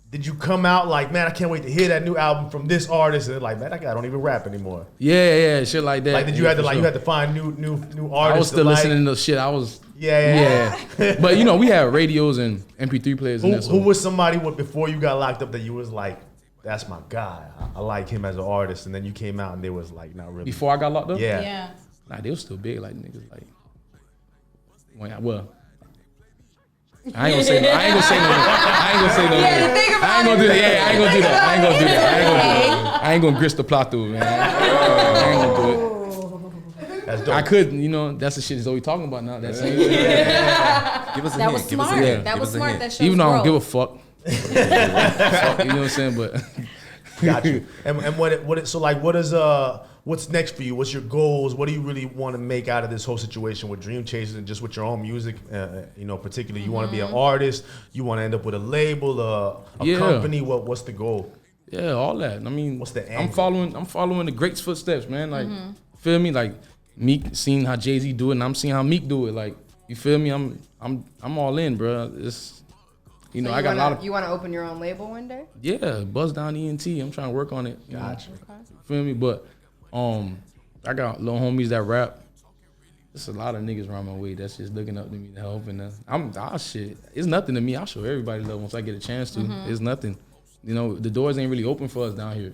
did you come out like, man, I can't wait to hear that new album from this artist, and like, man, that guy don't even rap anymore. Yeah, shit like that. Like, did you Yeah, have to for like sure. you had to find new artists? I was still to like? listening to shit. I was Yeah. But you know, we had radios and MP3 players. Who, and that, who was somebody before you got locked up that you was like, that's my guy. I like him as an artist, and then you came out and they was like, not really. before I got locked up? Yeah. Yeah. Nah, they was still big, like niggas, like. Well, I ain't gonna say no. I ain't gonna say no. I ain't gonna say no. I ain't gonna do that. Yeah, I ain't gonna do that. I ain't gonna do that. I ain't gonna grist the plot through, man. I ain't gonna do it. That's dope. I couldn't, you know. That's the shit Zoe talking about now. That's it. Give us a That hint. was Give us a smart. hint. That Give was us a smart. hint. That shows Even though I don't give a growth. fuck. You know what I'm saying? But Got you. And what's next for you? What's your goals? What do you really want to make out of this whole situation with Dream Chasers and just with your own music? Particularly, you want to be an artist. You want to end up with a label, a Yeah. company. What's the goal? yeah, all that. I mean, What's the I'm angle? following the greats' footsteps, man. Like, feel me? Like Meek seeing how Jay-Z do it, and I'm seeing how Meek do it. Like, you feel me? I'm all in, bro. It's So I got a lot of You want to open your own label one day? Buzz Down ENT. I'm trying to work on it. You know? Gotcha. Feel me? But I got little homies that rap. There's a lot of niggas around my way that's just looking up to me to help, and shit. It's nothing to me. I'll show everybody love once I get a chance to. It's nothing. You know, the doors ain't really open for us down here.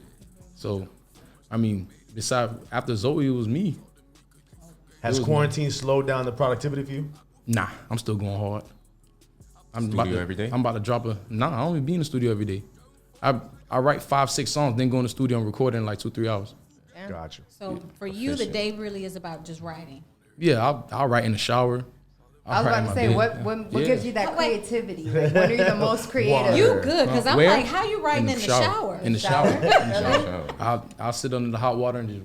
So, I mean, besides after Zoe, it was me. Has It was quarantine slowed down the productivity for you? Nah, I'm still going hard. Studio every day? I'm about to drop I don't even be in the studio every day. I write 5-6 songs, then go in the studio and record in like 2-3 hours. Gotcha. So for you, the day really is about just writing. Yeah, I'll write in the shower. I was write about in to my say, bed. what Yeah. gives you that Oh, wait. creativity? Like, when are you the most creative? You good, because I'm Where? like, how you writing in the shower? In the Shower? shower. I'll sit under the hot water and just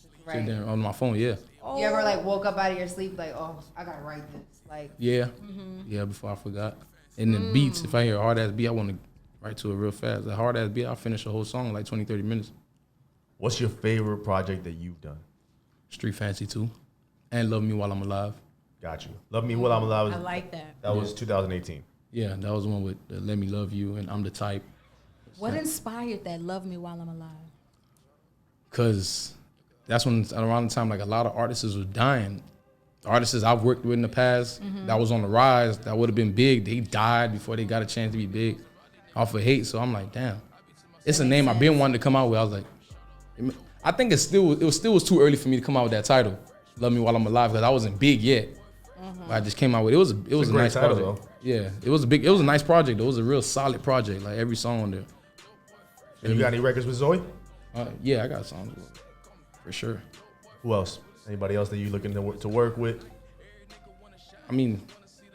sit Right. there on my phone. Yeah. You ever like woke up out of your sleep like, oh, I gotta write this? Like, Yeah. Yeah, before I forgot. And the beats, if I hear a hard ass beat, I want to write to it real fast. A hard ass beat, I'll finish a whole song in like 20, 30 minutes. What's your favorite project that you've done? Street Fancy 2. And Love Me While I'm Alive. Got you. Love Me While I'm Alive. I like that. That was 2018. Yeah, that was the one with Let Me Love You and I'm the Type. What inspired that Love Me While I'm Alive? Because that's when around the time like a lot of artists were dying. Artists I've worked with in the past that was on the rise, that would have been big, they died before they got a chance to be big off of hate. So I'm like, damn. It's a name I've been wanting to come out with. I was like, I think it was too early for me to come out with that title, Love Me While I'm Alive, because I wasn't big yet. But I just came out with it. It was a great nice title, project. though. Yeah, it was a nice project. It was a real solid project. Like every song on there. And you got any records with Zoe? Yeah, I got songs for sure. Who else? Anybody else that you looking to work with? I mean,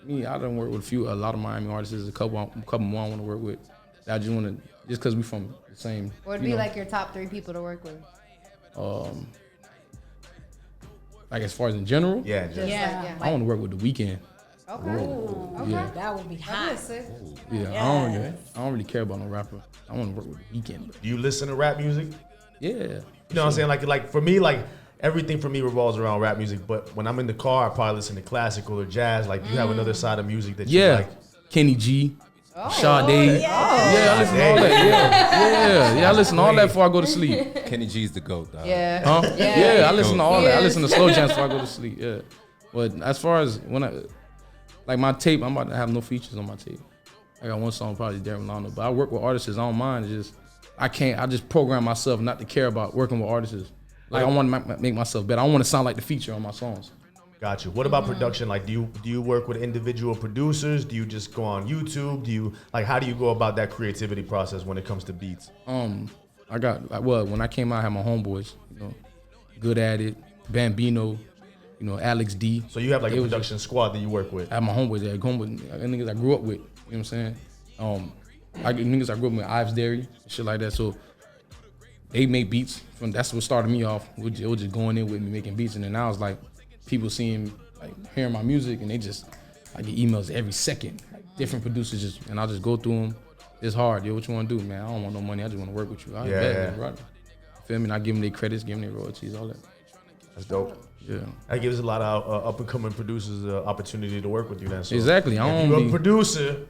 I done work with a lot of Miami artists. There's a couple more I want to work with. I just want to, just because we from the same. what would be like your top 3 people to work with? Like as far as in general, Yeah. Just Yeah. like, I want to work with The Weeknd. Okay. Okay. Yeah. That would be That'd hot. be sick. Yeah, I don't really care about no rapper. I want to work with The Weeknd. Do you listen to rap music? Yeah. You know what I'm saying? Like for me, like everything for me revolves around rap music. But when I'm in the car, I probably listen to classical or jazz. Like, do you have another side of music that you Yeah. like? Kenny G. Sade. Yeah, I listen to all that. Yeah, I listen to all that before I go to sleep. Kenny G's the GOAT, dog. Yeah. Huh? Yeah, I listen to all that. I Yes. listen to slow jams before I go to sleep. Yeah. But as far as like my tape, I'm about to have no features on my tape. I got one song, probably Darren Lano, but I work with artists. I don't mind. It's just, I just program myself not to care about working with artists. Like I want to make myself better. I want to sound like the feature on my songs. Got you. What about production? Like, do you work with individual producers? Do you just go on YouTube? How do you go about that creativity process when it comes to beats? I got when I came out, I had my homeboys, Good at It, Bambino, you know, Alex D. So you have like They a was production squad that you work with. I have my homeboys there, niggas I grew up with. You know what I'm saying? I get niggas I grew up with Ives Dairy, shit like that. So they make beats. That's what started me off. It was just going in with me making beats, and then now it's like people seeing, like hearing my music, and I get emails every second, like different producers and I'll just go through them. It's hard, yo. What you want to do, man? I don't want no money. I just want to work with you. Bet, brother. Feel me? And I give them their credits, give them their royalties, all that. That's dope. Yeah. That gives a lot of up and coming producers the opportunity to work with you. Then. So Exactly. I if don't you're be. a producer.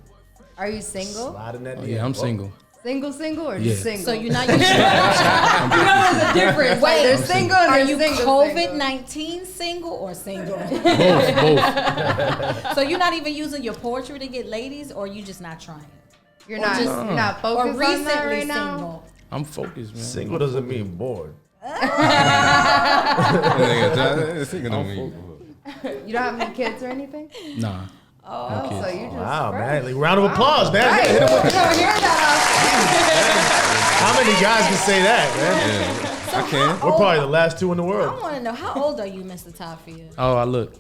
Are you single? Slide in that Oh, DM. yeah, I'm single. Single or Yeah. just single? So you're not using. You know there's a difference. Like, there's single and Are there's you single. COVID-19 single or single? Both. So you're not even using your poetry to get ladies, or you just not trying? You're not Or focused on that recently right now. single? I'm focused, man. Single doesn't mean bored. You don't have any kids or anything? Nah. Oh, so you just Wow, fresh. man. Like, round of applause, man. Right. Hit him with- You don't hear that How many guys can say that, man? I can. We're probably the last two in the I world. want to know, how old are you, Mr. Toffee? Oh, I look.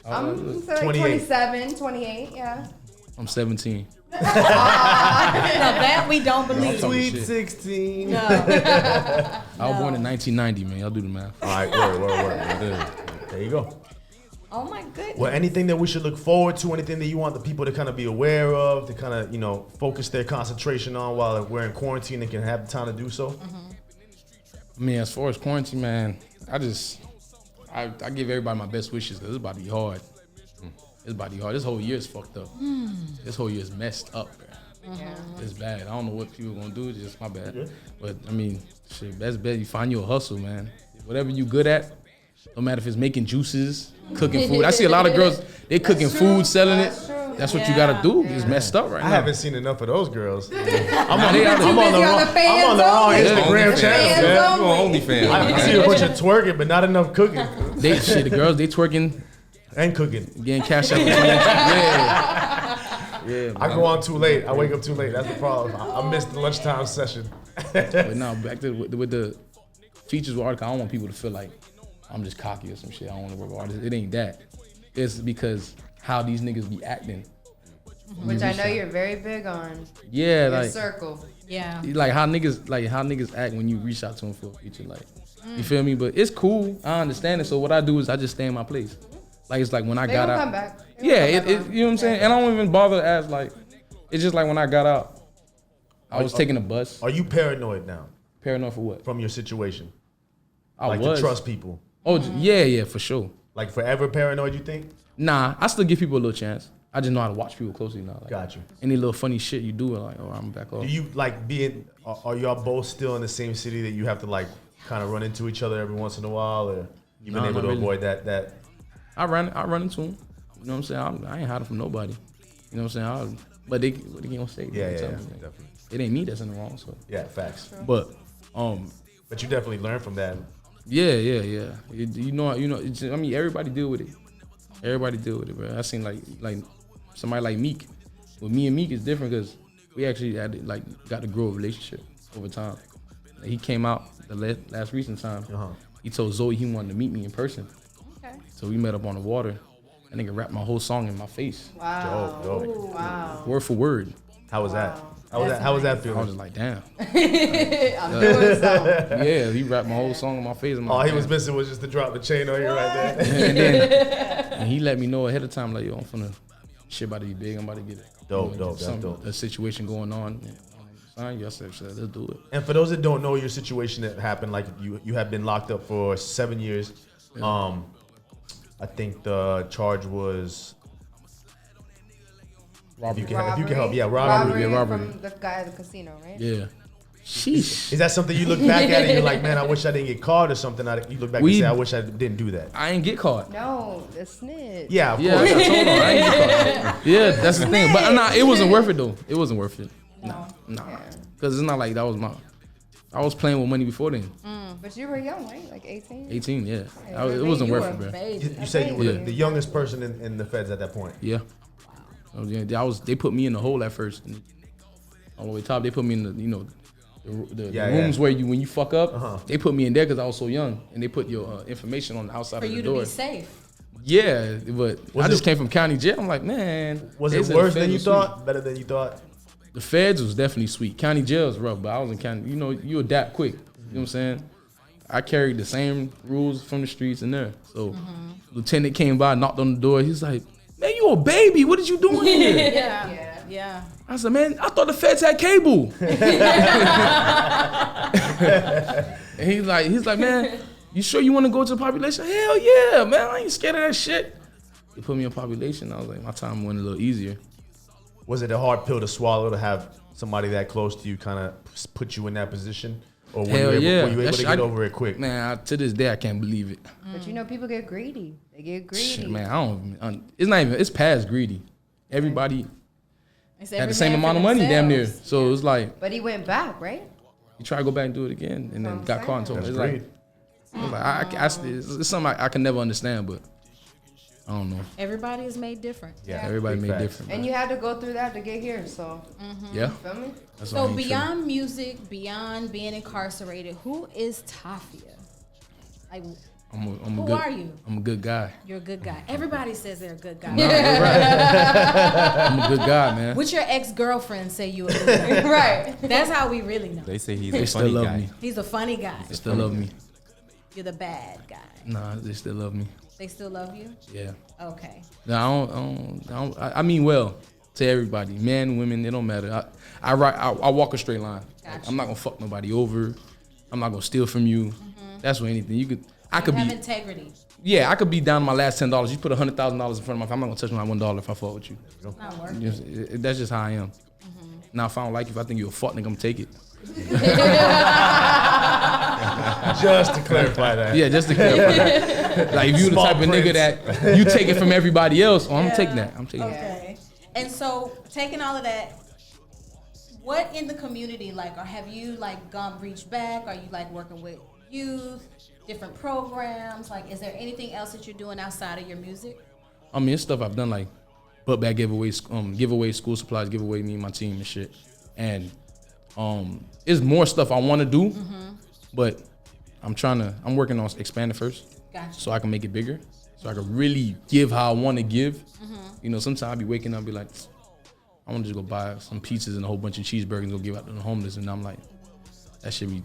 I'm so like 28. 27, 28, yeah. I'm 17. No, that we don't believe. Sweet shit. 16. No. I was born in 1990, man. Y'all do the math. All right, word. There you go. Oh my goodness. Well, anything that we should look forward to, anything that you want the people to kind of be aware of, to kind of, focus their concentration on while we're in quarantine and can have the time to do so? I mean, as far as quarantine, man, I give everybody my best wishes because it's about to be hard. It's about to be hard. This whole year is fucked up. This whole year is messed up, bro. It's bad. I don't know what people gonna do. It's just my bad. But I mean, shit, best bet you find you a hustle, man. Whatever you good at, no matter if it's making juices, cooking food. I see a lot of girls, they cooking food, selling it. That's what you gotta do. It's messed up right now. I haven't seen enough of those girls. I'm they out there. on the wrong Instagram Fans channel, man. only. OnlyFans. I see a bunch of twerking, but not enough cooking The girls, they twerking, and cooking. getting cash out. Yeah. Yeah, I go on too late. I wake up too late. That's the problem. I missed the lunchtime session. But now back to with the features with article, I don't want people to feel like I'm just cocky or some shit. I don't want to work with artists. It ain't that. It's because how these niggas be acting. Which I know you're very big on. Yeah, Your like circle. Yeah. like how niggas act when you reach out to them for a feature. Like, you feel me? But it's cool. I understand it. So what I do is I just stay in my place. Like it's like when I They got will out. come back. Yeah, you know what I'm saying? And I don't even bother to ask, like, it's just like when I got out, I was taking a bus. Are you paranoid now Paranoid for what? from your situation? I Like was. to trust people? Oh, yeah, for sure. Like forever paranoid, you think? Nah, I still give people a little chance. I just know how to watch people closely now. Like, Got you. any little funny shit you do, like, oh, I'm back off. Do you like are y'all both still in the same city that you have to like kind of run into each other every once in a while, or you've been No, able not to really. avoid that? I run into them. You know what I'm saying? I ain't hiding from nobody. You know what I'm saying? But what they gonna say? Yeah, Tell me, definitely. It ain't me that's in the wrong. So, Yeah, facts. but But you definitely learn from that. yeah. You know. It's just, I mean, everybody deal with it. Everybody deal with it, bro. I seen like somebody like Meek. With me and Meek is different because we actually got to grow a relationship over time. Like, he came out the last recent time. He told Zoe he wanted to meet me in person. Okay. So we met up on the water. That nigga rapped my whole song in my face, Wow. Dope. Wow. word for word. How was that? How was that I was feeling? just like, damn. I'm doing something. Yeah, he rapped my whole song in my face. All he was missing was just to drop the chain on you right there. And he let me know ahead of time, like, yo, I'm finna, shit about to be big. I'm about to get it. Dope, that's dope. A situation going on. Sign you. I said, let's do it. And for those that don't know your situation that happened, like you have been locked up for 7 years. I think the charge was Robbery. if you can help, yeah, Robbery robbery. from the guy at the casino, right? Yeah. Sheesh. Is that something you look back at and you're like, man, I wish I didn't get caught or something? You look back and say, I wish I didn't do that. I ain't get caught. No, the snitch. Yeah, of Yeah, course. I told him I ain't get caught. Yeah, that's the thing. But nah, it wasn't worth it though. It wasn't worth it. Nah. Because it's not like that was I was playing with money before then. But you were young, right? Like 18? 18, yeah. Yeah, It wasn't you worth were it, bro. Baby. You said you were Yeah. the youngest person in the feds at that point. Yeah. They put me in the hole at first. All the way top, they put me in the the rooms where when you fuck up, they put me in there because I was so young, and they put your information on the outside For of the you door. to be safe. Yeah, but I just came from county jail. I'm like, man. Was it worse than you thought? Better than you thought? The feds was definitely sweet. County jail is rough, but I was in county. You know, you adapt quick. You know what I'm saying? I carried the same rules from the streets in there. So lieutenant came by, knocked on the door. He's like, man, you a baby. What is you doing here? Yeah. I said, man, I thought the feds had cable. And he's like, man, you sure you want to go to the population? Hell yeah, man. I ain't scared of that shit. They put me on population. I was like, my time went a little easier. Was it a hard pill to swallow to have somebody that close to you kind of put you in that position? Or were Hell you able yeah. to get over it quick? Man, to this day, I can't believe it. But you know, people get greedy. They get greedy. Shit, man, it's past greedy. Everybody It's had every the same man for amount of money, damn near. themselves. So it was like, But he went back, right? you try to go back and do it again, and then got caught and told me. That's It's great. it's something I can never understand, but I don't know. Everybody is made different. Yeah, Everybody big made facts. different. And you had to go through that to get here, so Yeah. feel me? That's So why I ain't beyond music, beyond being incarcerated, who is TAFIA? Like, tripping. I'm a who good, are you? I'm a good guy. You're a good guy. Everybody says they're a good guy. Nah, you're right. I'm a good guy, man. What's your ex-girlfriend say you a good guy? Right. That's how we really know. They say he's They a still funny love guy. me. He's a funny guy. They still love me. You're the bad guy. Nah, they still love me. They still love you? Yeah. Okay. No, I mean well to everybody, men, women, it don't matter. I walk a straight line. Gotcha. I'm not gonna fuck nobody over. I'm not gonna steal from you. That's what anything I could Have be. integrity. Yeah, I could be down to my last $10. You put $100,000 in front of me. I'm not gonna touch my $1 if I fuck with you. It's not working. That's just how I am. Now, if I don't like you, if I think you're a fuck nigga, I'm gonna take it. Just to clarify that. Yeah, just to clarify that. Like, if you the Small type of nigga prints. that you take it from everybody else, I'm taking that. I'm taking it. Okay. And so, taking all of that, what in the community, like, or have you, like, reached back? Are you, like, working with youth, different programs? Like, is there anything else that you're doing outside of your music? I mean, it's stuff I've done, like butt bag giveaways, give away school supplies, give away me and my team and shit. And it's more stuff I want to do, but I'm working on expanding first, Gotcha. so I can make it bigger, so I can really give how I want to give. You know, sometimes I be waking up and be like, I want to just go buy some pizzas and a whole bunch of cheeseburgers and go give out to the homeless, and I'm like, that should be.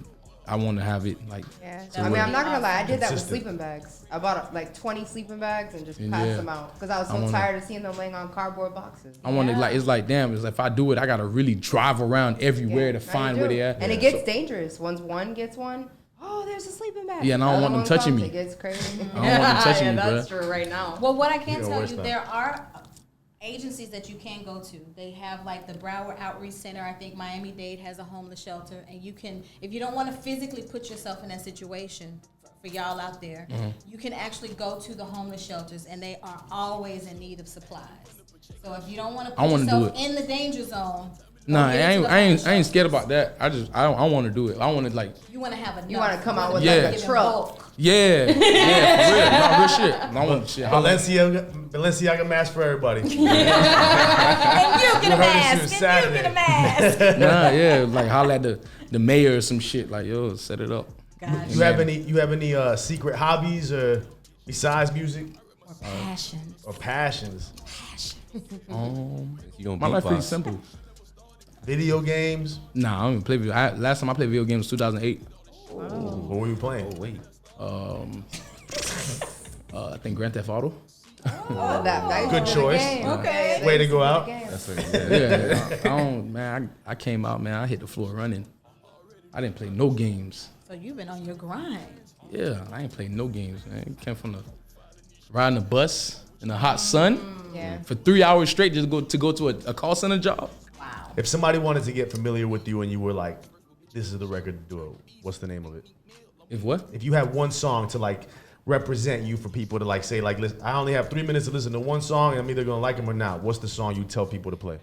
I want to have it like. Yeah. So I mean, what- I'm not gonna lie. I did that with Consistent. sleeping bags. I bought like 20 sleeping bags and just Yeah. passed them out because I was I so wanna- tired of seeing them laying on cardboard boxes. I want to like. It's like damn. It's like if I do it, I gotta really drive around everywhere Yeah, to now you find do. where they at. And it gets dangerous. Once one gets one, oh, there's a sleeping bag. Yeah, and I don't The want other them one touching comes, me. It gets crazy. I don't want them touching me, that's bro. true right now. Well, what I can Yeah, tell worse you, stuff. there are agencies that you can go to. They have like the Broward Outreach Center. I think Miami-Dade has a homeless shelter, and you can, if you don't want to physically put yourself in that situation, for y'all out there, you can actually go to the homeless shelters, and they are always in need of supplies. So if you don't want to I put wanna do yourself it. in the danger zone, Nah, go I get into ain't, the I ain't, homeless I ain't scared shelters. about that. I want to do it. I want to like, You want to have enough. You want to come out with Yeah. like a Give in truck. bulk. yeah, for real, no, real shit. I want shit. Balenciaga mask for everybody. And you get a You heard mask. this And Saturday. you get a mask. Nah, yeah, like holla at the mayor or some shit. Like, yo, set it up. Gotcha. You have any secret hobbies or besides music Or passion. or passions? You don't My life pretty beatbox. simple. Video games? Nah, I don't even play video. Last time I played video games was 2008. What were you playing? Oh wait. I think Grand Theft Auto. That Good used to be the choice. game. Okay. That Way to used go be the out. game. That's a, Yeah, I don't, man. I came out, man. I hit the floor running. I didn't play no games. So you've been on your grind. Yeah, I ain't played no games, man. Came from riding the bus in the hot sun Yeah. for 3 hours straight just to go to a call center job. Wow. If somebody wanted to get familiar with you and you were like, this is the record to do it, what's the name of it? If what? If you had one song to like represent you for people to like say like, listen, I only have 3 minutes to listen to one song and I'm either gonna like them or not. What's the song you tell people to play?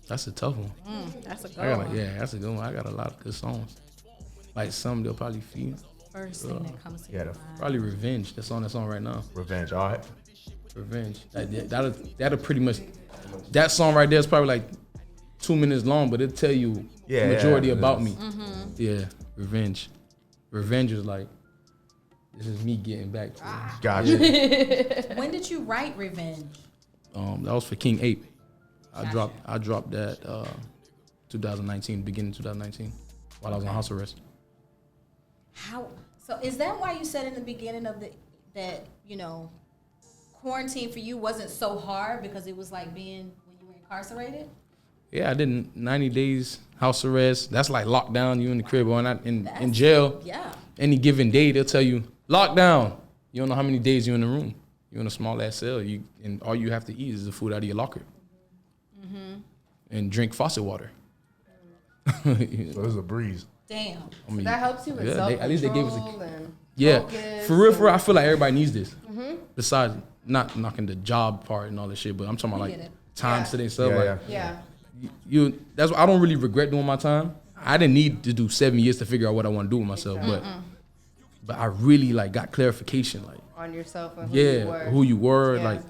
That's a tough one. That's a good I got one. yeah, that's a good one. I got a lot of good songs. Like some they'll probably feel. First thing that comes to Yeah, your the- mind. Probably Revenge. That's on that song right now. Revenge. All right. Revenge. That'll pretty much. That song right there is probably like 2 minutes long, but it'll tell you the majority about me. Yeah, revenge. Revenge is like, this is me getting back to you. Gotcha. When did you write Revenge? That was for King Ape. I dropped that 2019, beginning 2019, while I was on house arrest. How? So is that why you said in the beginning of that quarantine for you wasn't so hard because it was like being when you were incarcerated? Yeah, I did 90 days house arrest. That's like lockdown. You in the crib or not in jail. Yeah. Any given day, they'll tell you lockdown. You don't know how many days you're in the room. You're in a small ass cell. And all you have to eat is the food out of your locker. And drink faucet water. So it was a breeze. Damn. I mean, That helps you with self-control. at least they gave us focus for real. I feel like everybody needs this. Besides, not knocking the job part and all that shit, but I'm talking about like time sitting stuff. Yeah. That's why I don't really regret doing my time. I didn't need to do 7 years to figure out what I want to do with myself, but I really like got clarification, like On yourself and who you were. like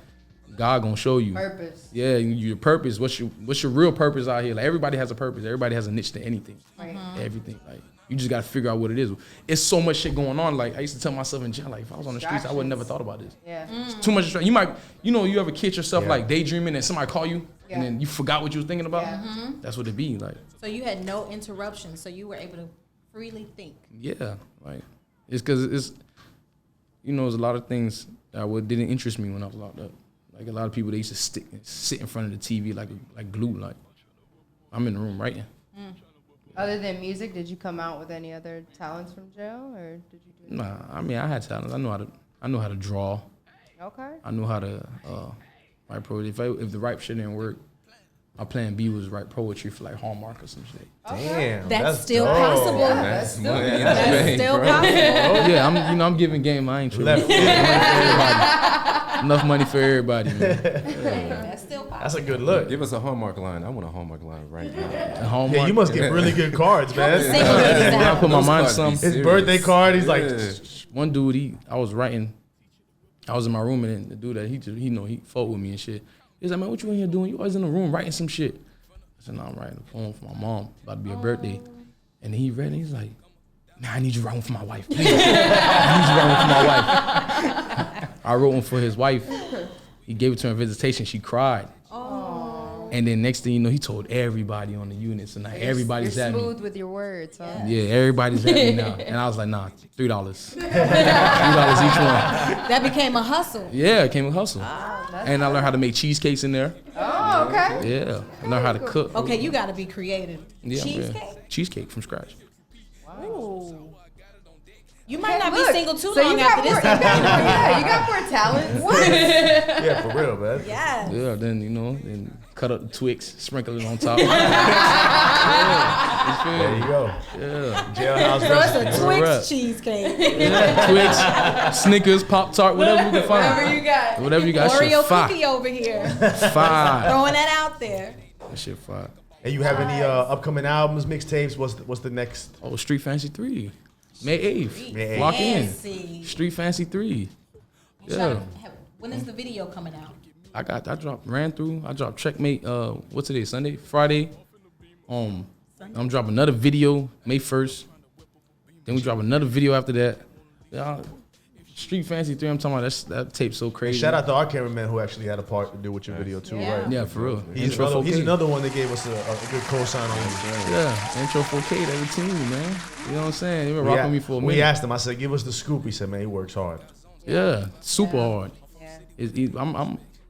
God gonna show you Purpose. Yeah, your purpose. What's your real purpose out here? Like everybody has a purpose. Everybody has a niche to anything. Right. Everything. Like you just gotta figure out what it is. It's so much shit going on. Like I used to tell myself in jail, like if I was on the streets, I would never thought about this. Yeah. It's too much distraction. You might, you ever catch yourself like daydreaming and somebody call you and then you forgot what you was thinking about. That's what it be like. So you had no interruptions, so you were able to freely think. Yeah, like it's because there's a lot of things that didn't interest me when I was locked up. Like a lot of people, they used to sit in front of the TV like glue. Like I'm in the room writing. Other than music, did you come out with any other talents from jail, or did you do? Nah, I mean I had talents. I know how to draw. Okay. I knew how to write poetry. If the rap shit didn't work, my plan B was write poetry for like Hallmark or some shit. Damn. That's still dope. possible. Yeah, That's still money. good. That's still possible. Yeah, I'm giving game. I ain't tripping. Enough money for everybody, man. That's still possible. That's a good look. Give us a Hallmark line. I want a Hallmark line right now. And Hallmark. Yeah, you must get really good cards, man. I put my mind to something. His birthday card, he's like, One dude, I was writing. I was in my room and then the dude that he fought with me and shit. He's like, man, what you in here doing? You always in the room writing some shit. I said, no, I'm writing a poem for my mom. About to be her birthday. And then he read it. He's like, man, I need you to write one for my wife. Please. I need you to write one for my wife. I wrote one for his wife. He gave it to her in visitation. She cried. Oh. And then next thing you know, he told everybody on the unit. So now everybody's You're at me. smooth with your words, huh? Yeah, everybody's at me now. And I was like, nah, $3. $3 each one. That became a hustle. Yeah, it came with hustle. And I learned how to make cheesecakes in there. Oh, okay. Yeah, I learned how to cook. Okay, you got to be creative. Yeah, Cheesecake? yeah. Cheesecake from scratch. Ooh. You might not Look, be single too so long you got after more, this. you got more talents. yeah, for real, man. Yes. Yeah, then cut up the Twix, sprinkle it on top. There you go. Yeah. Jailhouse So it's recipe. a Rap. Twix cheesecake. Twix, Snickers, Pop Tart, whatever you can find. Whatever you got. Whatever you got, Oreo shit fire. cookie over here. Fire. Throwing that out there. That shit fire. And you have any upcoming albums, mixtapes? What's the next? Oh, Street Fancy 3. May 8th. May 8th. Lock in. Fancy. Street Fancy 3. Yeah. When is the video coming out? I dropped Checkmate, what's today, Sunday? Friday. I'm dropping another video May 1st. Then we drop another video after that. Yeah, Street Fancy 3, I'm talking about that tape's so crazy. Shout out to our cameraman who actually had a part to do with your video too, Yeah. right? Yeah, for real. He's Intro another, 4K. he's another one that gave us a good co-sign on you. Yeah, Intro 4K, that's a team, man. You know what I'm saying? They been rocking me for a minute. We asked him, I said, give us the scoop. He said, man, he works hard. Yeah, super hard. Yeah.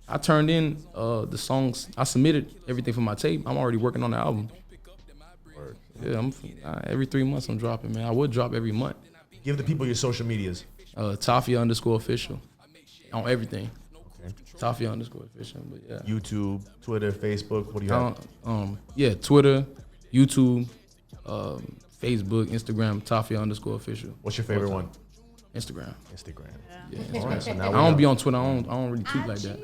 I turned in the songs. I submitted everything for my tape. I'm already working on the album. Yeah, every 3 months I'm dropping, man. I would drop every month. Give the people your social medias. TAFIA _official on everything. Okay. TAFIA _official, but yeah. YouTube, Twitter, Facebook. What do you have? Yeah, Twitter, YouTube, Facebook, Instagram, TAFIA _official. What's your favorite one? Instagram. Instagram. Yeah, All right, so now I we don't know. be on Twitter. I don't really tweet like that.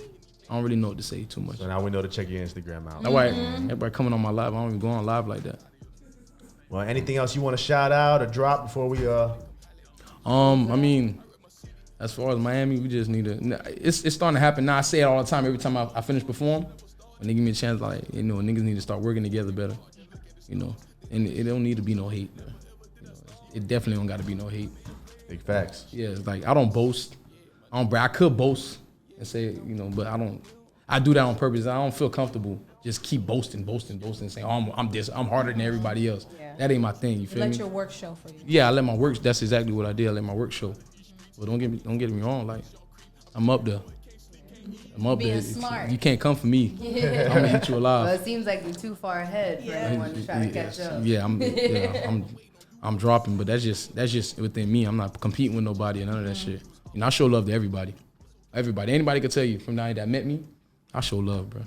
I don't really know what to say too much. So now we know to check your Instagram out. That's why everybody coming on my live, I don't even go on live like that. Well, anything else you want to shout out or drop before we I mean, as far as Miami, we just need to. It's starting to happen now. I say it all the time. Every time I finish perform, when they give me a chance, like, you know, niggas need to start working together better, you know. And it don't need to be no hate, man. You know, it definitely don't got to be no hate. Big facts. Yeah, it's like I don't boast. I could boast and say, you know, but I don't. I do that on purpose. I don't feel comfortable just keep boasting, saying, oh, I'm harder than everybody else. Yeah. That ain't my thing. You feel me? Let your work show for you. Yeah, I let my work. That's exactly what I did. I let my work show. But don't get me wrong. Like, I'm up there. I'm up Being there. smart. You can't come for me. I'm gonna hit you alive. Well, it seems like you're too far ahead for anyone to try to catch up. Yeah, I'm dropping, but that's just within me. I'm not competing with nobody and none of that shit. You know, I show love to everybody. Anybody can tell you from now that met me, I show love, bro.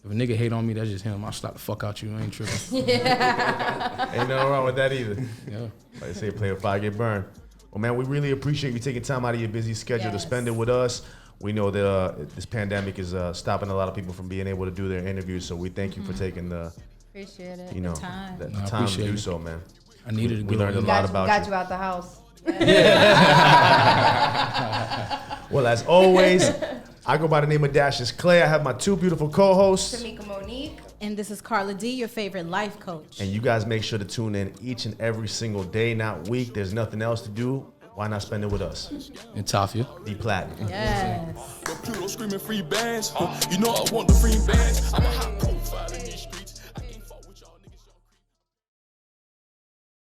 If a nigga hate on me, that's just him. I'll slap the fuck out you. I ain't tripping. Ain't nothing wrong with that either. Yeah. Like they say, play with fire, get burned. Well, man, we really appreciate you taking time out of your busy schedule to spend it with us. We know that this pandemic is stopping a lot of people from being able to do their interviews, so we thank you for taking the Appreciate it. You know, time. the time to do it. so, man. I needed to We learned a lot about got you. you out the house. Well, as always, I go by the name of Dashes Clay. I have my two beautiful co-hosts. Tamika Monique. And this is Carla D, your favorite life coach. And you guys make sure to tune in each and every single day, not week. There's nothing else to do. Why not spend it with us? And Toffee. The Platinum. Yes. Pluto screaming free bands. You know I want the free bands. I'm a hot profile in these streets.